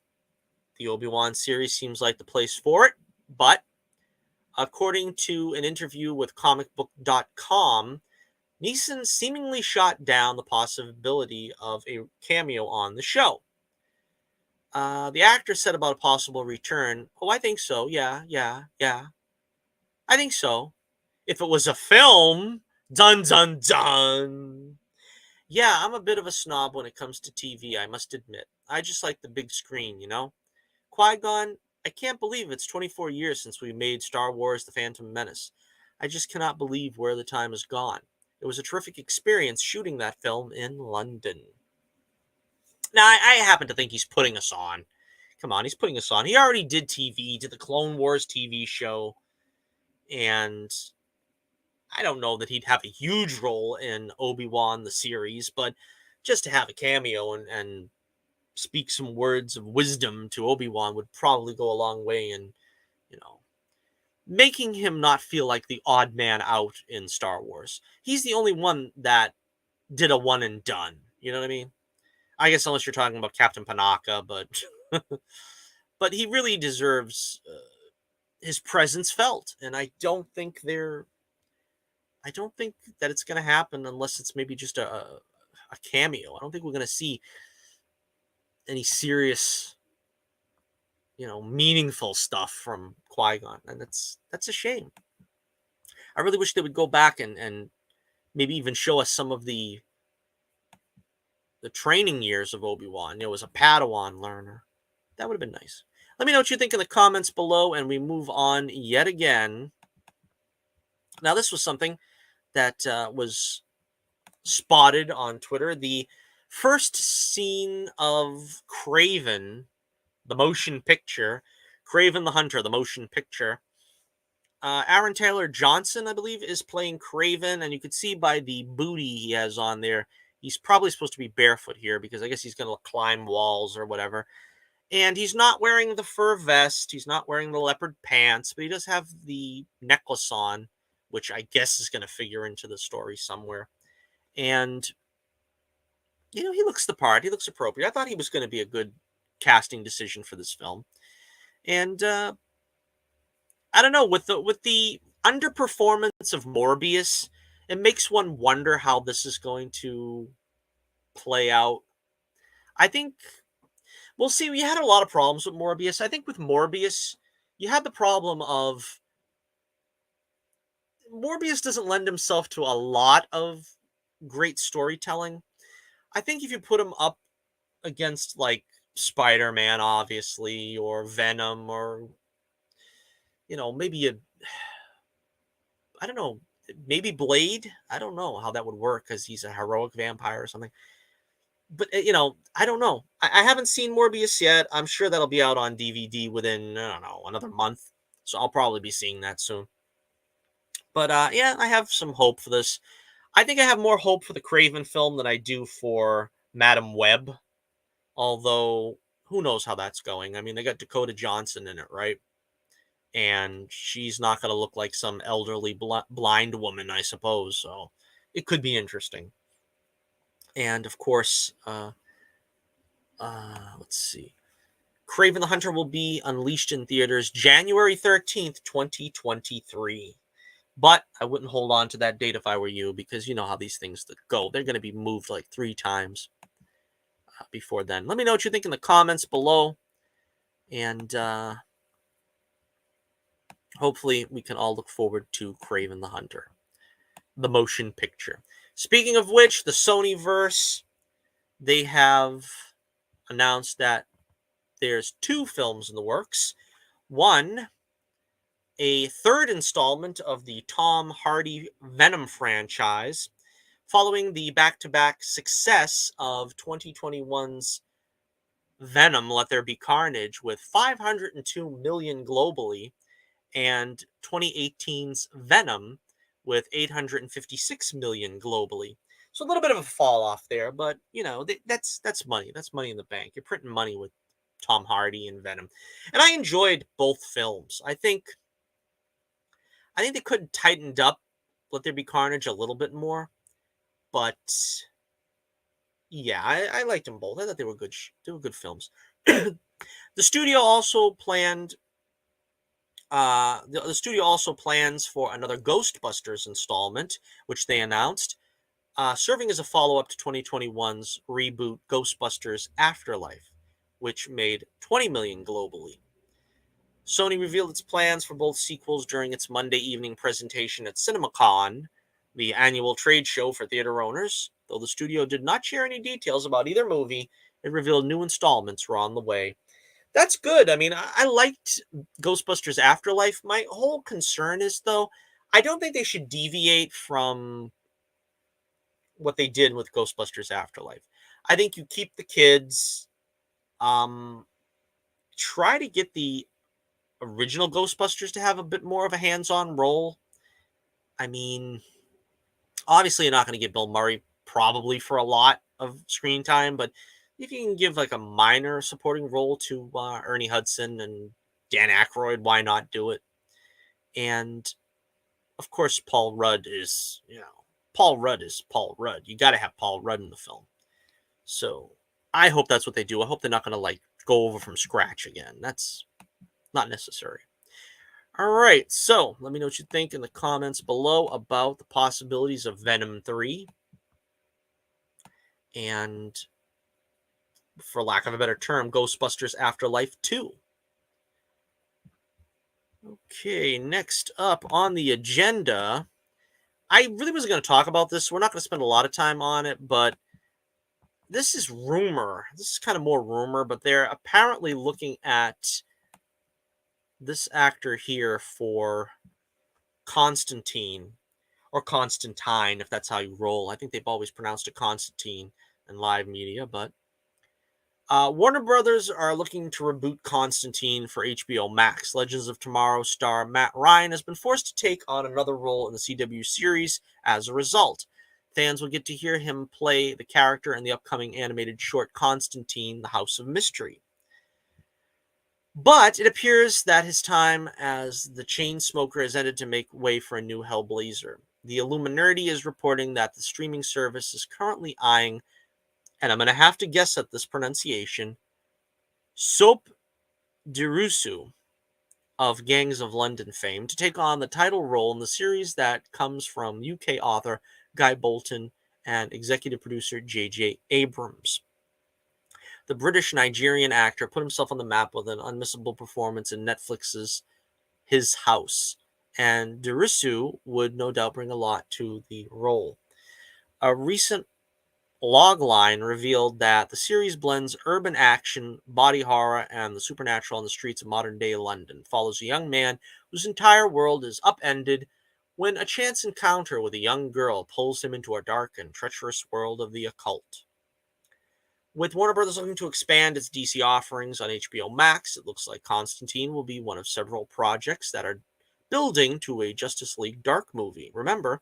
the Obi-Wan series seems like the place for it, but according to an interview with comicbook.com, Neeson seemingly shot down the possibility of a cameo on the show. The actor said about a possible return, "Oh, I think so. Yeah. I think so. If it was a film, dun dun dun." Yeah, I'm a bit of a snob when it comes to TV, I must admit. I just like the big screen, Qui-Gon, I can't believe it's 24 years since we made Star Wars The Phantom Menace. I just cannot believe where the time has gone. It was a terrific experience shooting that film in London. Now, I happen to think he's putting us on. Come on, he's putting us on. He already did TV, did the Clone Wars TV show, and I don't know that he'd have a huge role in Obi-Wan, the series, but just to have a cameo and speak some words of wisdom to Obi-Wan would probably go a long way in, making him not feel like the odd man out in Star Wars. He's the only one that did a one and done. You know what I mean? I guess unless you're talking about Captain Panaka, but but he really deserves his presence felt, and I don't think that it's going to happen unless it's maybe just a cameo. I don't think we're going to see any serious, meaningful stuff from Qui-Gon, and that's a shame. I really wish they would go back and maybe even show us some of the training years of Obi-Wan. As a Padawan learner. That would have been nice. Let me know what you think in the comments below, and we move on yet again. Now, this was something that was spotted on Twitter. The first scene of Kraven, the motion picture, Kraven the Hunter, the motion picture. Aaron Taylor Johnson, I believe, is playing Kraven, and you can see by the booty he has on there, he's probably supposed to be barefoot here because I guess he's going to climb walls or whatever. And he's not wearing the fur vest. He's not wearing the leopard pants, but he does have the necklace on, which I guess is going to figure into the story somewhere. And, he looks the part. He looks appropriate. I thought he was going to be a good casting decision for this film. And I don't know, with the underperformance of Morbius, it makes one wonder how this is going to play out. I think we'll see. We had a lot of problems with Morbius. I think with Morbius, you had the problem of Morbius doesn't lend himself to a lot of great storytelling. I think if you put him up against like SpiderMan, obviously, or Venom, or maybe I don't know, maybe Blade. I don't know how that would work because he's a heroic vampire or something. but you know, I don't know. I haven't seen Morbius yet. I'm sure that'll be out on DVD within, I don't know, another month. So I'll probably be seeing that soon. But yeah, I have some hope for this. I think I have more hope for the Kraven film than I do for Madam Web. Although, who knows how that's going? I mean, they got Dakota Johnson in it, right? And she's not going to look like some elderly blind woman, I suppose. So it could be interesting. And of course, let's see. Kraven the Hunter will be unleashed in theaters January 13th, 2023. But I wouldn't hold on to that date if I were you, because you know how these things go. They're going to be moved like 3 times before then. Let me know what you think in the comments below. And hopefully we can all look forward to Kraven the Hunter, the motion picture. Speaking of which, the Sonyverse, they have announced that there's 2 films in the works. One, a 3rd installment of the Tom Hardy Venom franchise, following the back-to-back success of 2021's Venom, Let There Be Carnage, with 502 million globally, and 2018's Venom with 856 million globally. So a little bit of a fall off there, but you know, that's money. That's money in the bank. You're printing money with Tom Hardy and Venom. And I enjoyed both films. I think they could have tightened up Let There Be Carnage a little bit more, but yeah, I liked them both. I thought they were good. They were good films. The studio also planned. The studio also plans for another Ghostbusters installment, which they announced, serving as a follow-up to 2021's reboot Ghostbusters Afterlife, which made 20 million globally. Sony revealed its plans for both sequels during its Monday evening presentation at CinemaCon, the annual trade show for theater owners. Though the studio did not share any details about either movie, it revealed new installments were on the way. That's good. I mean, I liked Ghostbusters Afterlife. My whole concern is, though, I don't think they should deviate from what they did with Ghostbusters Afterlife. I think you keep the kids, um, try to get the original Ghostbusters to have a bit more of a hands-on role. I mean, obviously you're not going to get Bill Murray probably for a lot of screen time, but if you can give like a minor supporting role to Ernie Hudson and Dan Aykroyd, why not do it? And of course, Paul Rudd is, Paul Rudd is Paul Rudd. You got to have Paul Rudd in the film. So I hope that's what they do. I hope they're not going to like go over from scratch again. That's not necessary. All right, so let me know what you think in the comments below about the possibilities of Venom 3 and, for lack of a better term, Ghostbusters Afterlife 2. Okay, next up on the agenda, I really wasn't going to talk about this, so we're not going to spend a lot of time on it, but this is rumor. This is kind of more rumor, but they're apparently looking at this actor here for Constantine, or Constantine, if that's how you roll. I think they've always pronounced it Constantine in live media, but Warner Brothers are looking to reboot Constantine for HBO Max. Legends of Tomorrow star Matt Ryan has been forced to take on another role in the CW series as a result. Fans will get to hear him play the character in the upcoming animated short Constantine, The House of Mystery. But it appears that his time as the chain smoker has ended to make way for a new Hellblazer. The Illuminati is reporting that the streaming service is currently eyeing, and I'm going to have to guess at this pronunciation, Soap Dirusu of Gangs of London fame, to take on the title role in the series that comes from UK author Guy Bolton and executive producer J.J. Abrams. The British-Nigerian actor put himself on the map with an unmissable performance in Netflix's His House, and Dirusu would no doubt bring a lot to the role. A recent logline revealed that the series blends urban action, body horror, and the supernatural on the streets of modern-day London. Follows a young man whose entire world is upended when a chance encounter with a young girl pulls him into a dark and treacherous world of the occult. With Warner Brothers looking to expand its DC offerings on HBO Max, it looks like Constantine will be one of several projects that are building to a Justice League Dark movie. Remember,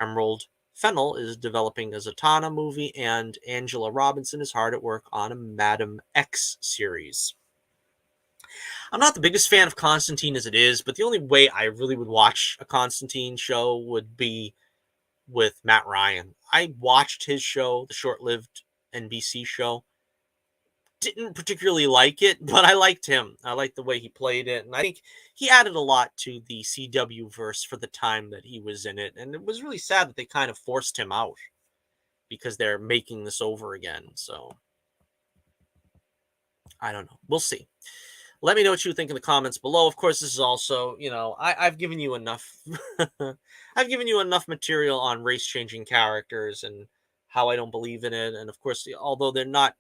Emerald Fennell is developing a Zatanna movie, and Angela Robinson is hard at work on a Madam X series. I'm not the biggest fan of Constantine as it is, but the only way I really would watch a Constantine show would be with Matt Ryan. I watched his show, the short-lived NBC show. Didn't particularly like it, but I liked him. I liked the way he played it, and I think he added a lot to the CW verse for the time that he was in it. And it was really sad that they kind of forced him out because they're making this over again. So I don't know. We'll see. Let me know what you think in the comments below. Of course, this is also, I've given you enough. I've given you enough material on race-changing characters and how I don't believe in it. And of course, although they're not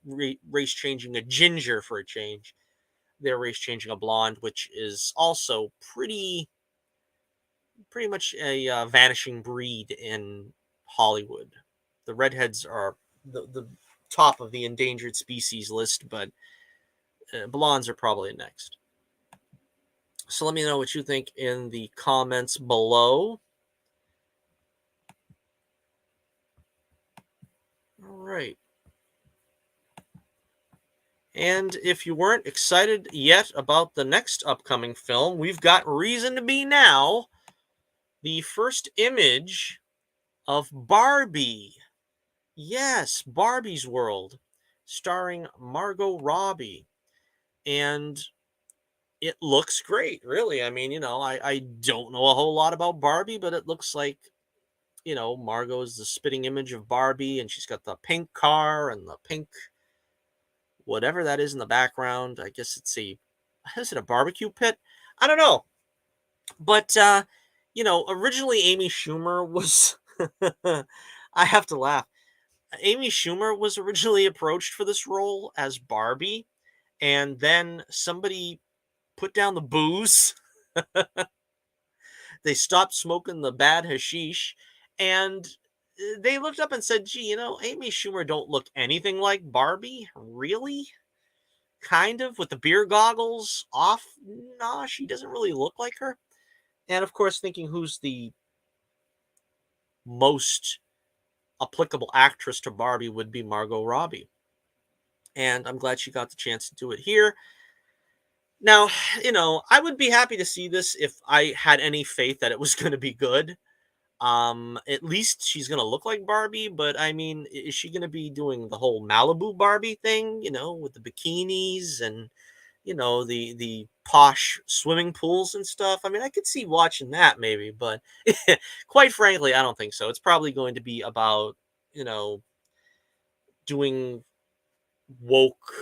race-changing a ginger for a change, they're race-changing a blonde, which is also pretty much a vanishing breed in Hollywood. The redheads are the top of the endangered species list, but blondes are probably next. So let me know what you think in the comments below. All right. And if you weren't excited yet about the next upcoming film, we've got reason to be now. The first image of Barbie. Yes, Barbie's World, starring Margot Robbie. And it looks great, really. I mean, I don't know a whole lot about Barbie, but it looks like, Margot is the spitting image of Barbie, and she's got the pink car and the pink whatever that is in the background. I guess is it a barbecue pit? I don't know. But, originally Amy Schumer was, I have to laugh. Amy Schumer was originally approached for this role as Barbie, and then somebody put down the booze. They stopped smoking the bad hashish, and they looked up and said, gee, Amy Schumer don't look anything like Barbie. Really? Kind of, with the beer goggles off? Nah, she doesn't really look like her. And of course, thinking who's the most applicable actress to Barbie would be Margot Robbie. And I'm glad she got the chance to do it here. Now, I would be happy to see this if I had any faith that it was going to be good. At least she's going to look like Barbie, but I mean, is she going to be doing the whole Malibu Barbie thing, with the bikinis and, the posh swimming pools and stuff? I mean, I could see watching that maybe, but quite frankly, I don't think so. It's probably going to be about, doing woke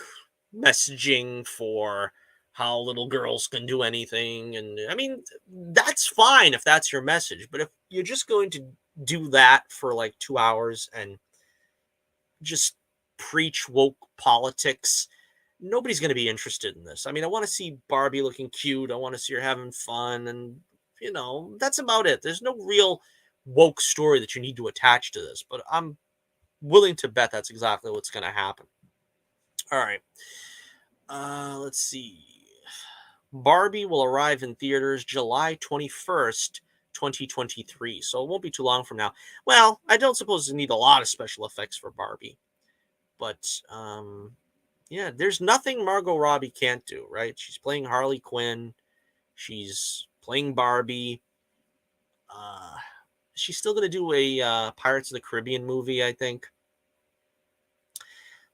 messaging for how little girls can do anything. And I mean, that's fine if that's your message, but if you're just going to do that for like 2 hours and just preach woke politics, nobody's going to be interested in this. I mean, I want to see Barbie looking cute. I want to see her having fun. And, that's about it. There's no real woke story that you need to attach to this, but I'm willing to bet that's exactly what's going to happen. All right. Let's see. Barbie will arrive in theaters July 21st, 2023. So it won't be too long from now. Well, I don't suppose you need a lot of special effects for Barbie. But, yeah, there's nothing Margot Robbie can't do, right? She's playing Harley Quinn. She's playing Barbie. She's still going to do a Pirates of the Caribbean movie, I think.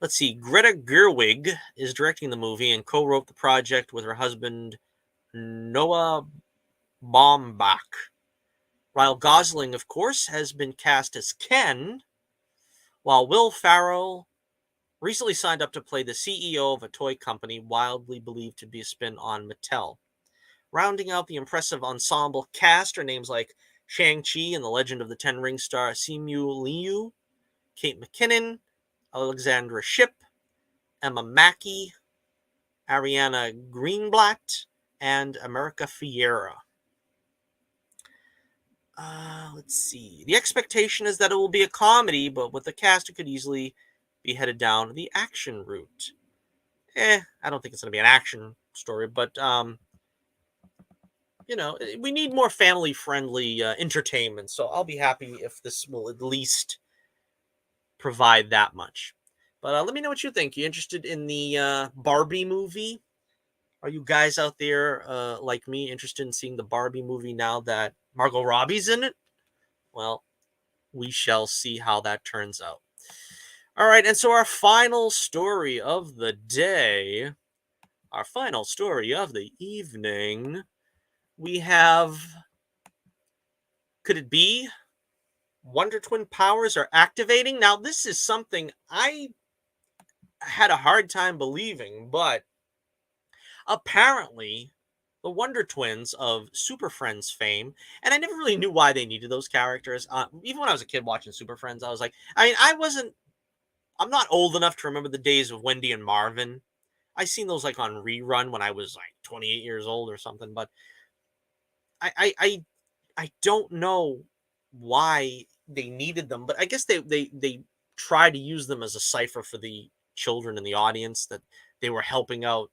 Let's see. Greta Gerwig is directing the movie and co-wrote the project with her husband, Noah Baumbach. Ryan Gosling, of course, has been cast as Ken, while Will Ferrell recently signed up to play the CEO of a toy company widely believed to be a spin on Mattel. Rounding out the impressive ensemble cast are names like Shang-Chi and the Legend of the Ten Rings star Simu Liu, Kate McKinnon, Alexandra Shipp, Emma Mackey, Ariana Greenblatt, and America Fiera. Let's see. The expectation is that it will be a comedy, but with the cast, it could easily be headed down the action route. I don't think it's going to be an action story, but we need more family-friendly entertainment. So I'll be happy if this will at least provide that much. But let me know what you think. You interested in the Barbie movie? Are you guys out there like me interested in seeing the Barbie movie now that Margot Robbie's in it? Well, we shall see how that turns out. All right, and so our final story of the day, our final story of the evening, we have, could it be Wonder Twin powers are activating? Now, this is something I had a hard time believing, but apparently the Wonder Twins of Super Friends fame, and I never really knew why they needed those characters. Even when I was a kid watching Super Friends, I was like, I'm not old enough to remember the days of Wendy and Marvin. I seen those like on rerun when I was like 28 years old or something, but I don't know why they needed them, but I guess they try to use them as a cipher for the children in the audience that they were helping out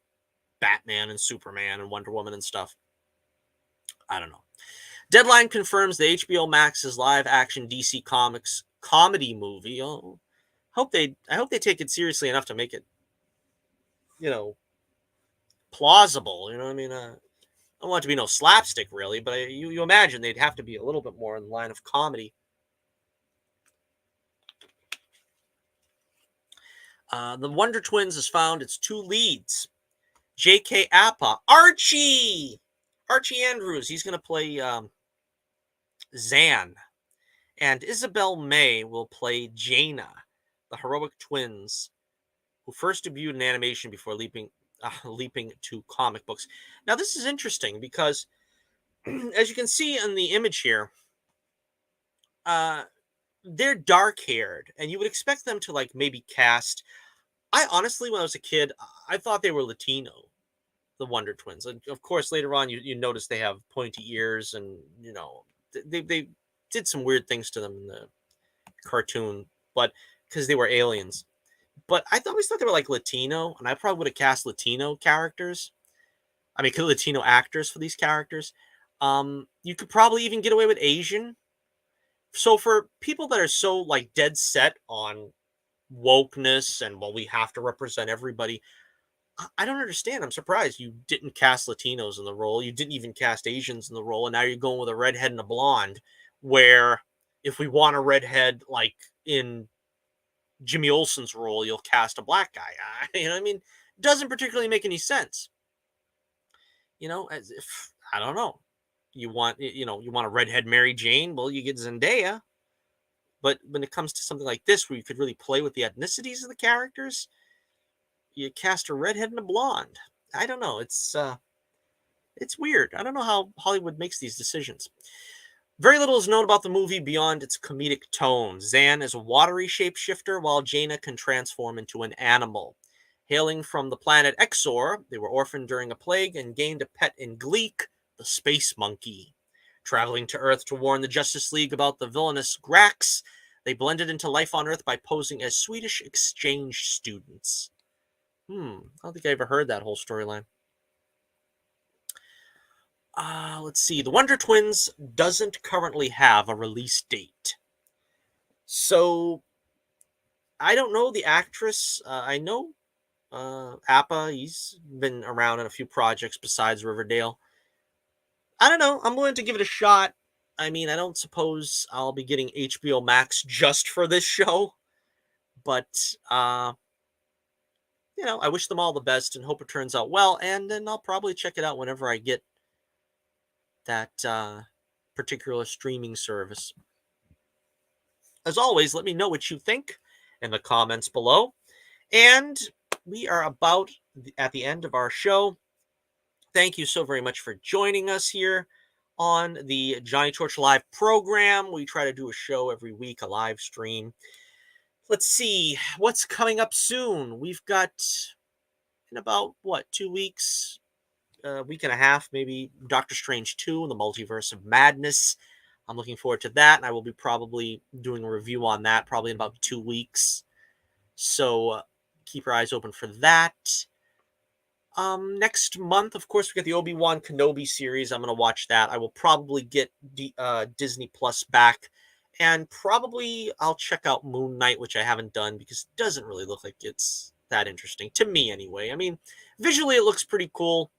Batman and Superman and Wonder Woman and stuff. I don't know. Deadline confirms the HBO Max's live action DC Comics comedy movie. Oh, I hope they take it seriously enough to make it, plausible. You know what I mean? I don't want it to be no slapstick, really, but you imagine they'd have to be a little bit more in the line of comedy. The Wonder Twins has found its two leads. J.K. Appa, Archie Andrews. He's going to play Zan, and Isabel May will play Jaina, the heroic twins who first debuted in animation before leaping to comic books. Now, this is interesting because, as you can see in the image here, they're dark-haired, and you would expect them to like maybe cast. I honestly, when I was a kid, I thought they were Latino, the Wonder Twins. And of course, later on, you notice they have pointy ears, and they did some weird things to them in the cartoon, but because they were aliens. But I always thought they were like Latino, and I probably would have cast Latino characters. I mean, Latino actors for these characters. You could probably even get away with Asian. So for people that are so like dead set on wokeness and we have to represent everybody, I don't understand. I'm surprised you didn't cast Latinos in the role. You didn't even cast Asians in the role, and now you're going with a redhead and a blonde. Where if we want a redhead like in Jimmy Olsen's role, you'll cast a black guy. You know what I mean? Doesn't particularly make any sense. As if I don't know. You want a redhead Mary Jane? Well, you get Zendaya. But when it comes to something like this, where you could really play with the ethnicities of the characters, you cast a redhead and a blonde. I don't know. It's weird. I don't know how Hollywood makes these decisions. Very little is known about the movie beyond its comedic tone. Zan is a watery shapeshifter, while Jaina can transform into an animal. Hailing from the planet Exor, they were orphaned during a plague and gained a pet in Gleek, the space monkey. Traveling to Earth to warn the Justice League about the villainous Grax, they blended into life on Earth by posing as Swedish exchange students. I don't think I ever heard that whole storyline. Let's see. The Wonder Twins doesn't currently have a release date. So, I don't know the actress. I know Appa. He's been around in a few projects besides Riverdale. I don't know. I'm willing to give it a shot. I mean, I don't suppose I'll be getting HBO Max just for this show. But, I wish them all the best and hope it turns out well. And then I'll probably check it out whenever I get that particular streaming service. As always, let me know what you think in the comments below. And we are about at the end of our show. Thank you so very much for joining us here on the Johnny Torch Live program. We try to do a show every week, a live stream. Let's see what's coming up soon. We've got in about 2 weeks, a week and a half, maybe, Doctor Strange 2 and the Multiverse of Madness. I'm looking forward to that, and I will be probably doing a review on that probably in about 2 weeks. So keep your eyes open for that. Next month, of course, we got the ObiWan Kenobi series. I'm gonna watch that. I will probably get Disney Plus back, and probably I'll check out Moon Knight, which I haven't done because it doesn't really look like it's that interesting to me, anyway. I mean, visually it looks pretty cool,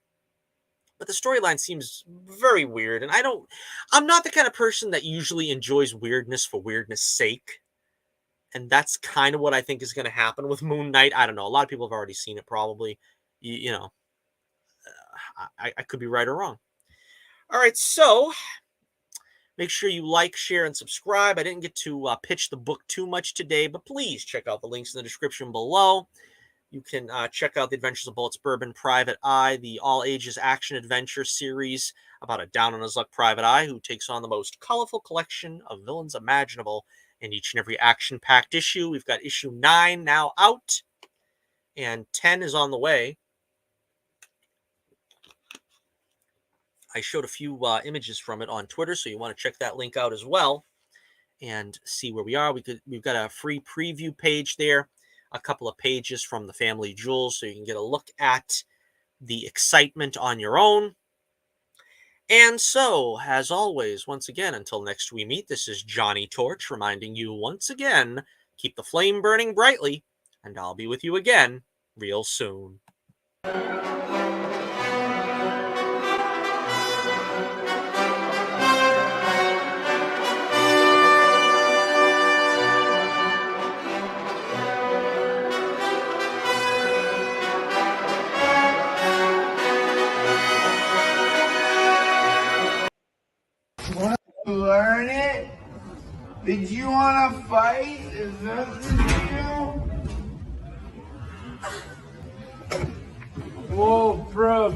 but the storyline seems very weird, and I'm not the kind of person that usually enjoys weirdness for weirdness sake. And that's kind of what I think is going to happen with Moon Knight. I don't know. A lot of people have already seen it, probably. You know, I could be right or wrong. All right, so make sure you like, share, and subscribe. I didn't get to pitch the book too much today, but please check out the links in the description below. You can check out The Adventures of Bullets Bourbon Private Eye, the all-ages action-adventure series about a down-on-his-luck private eye who takes on the most colorful collection of villains imaginable in each and every action-packed issue. We've got issue 9 now out, and 10 is on the way. I showed a few images from it on Twitter, so you want to check that link out as well and see where we are. We've got a free preview page there, a couple of pages from the Family Jewels, so you can get a look at the excitement on your own. And so, as always, once again, until next we meet, this is Johnny Torch reminding you once again, keep the flame burning brightly, and I'll be with you again real soon. Learn it? Did you want to fight? Is that the deal? Whoa, bro.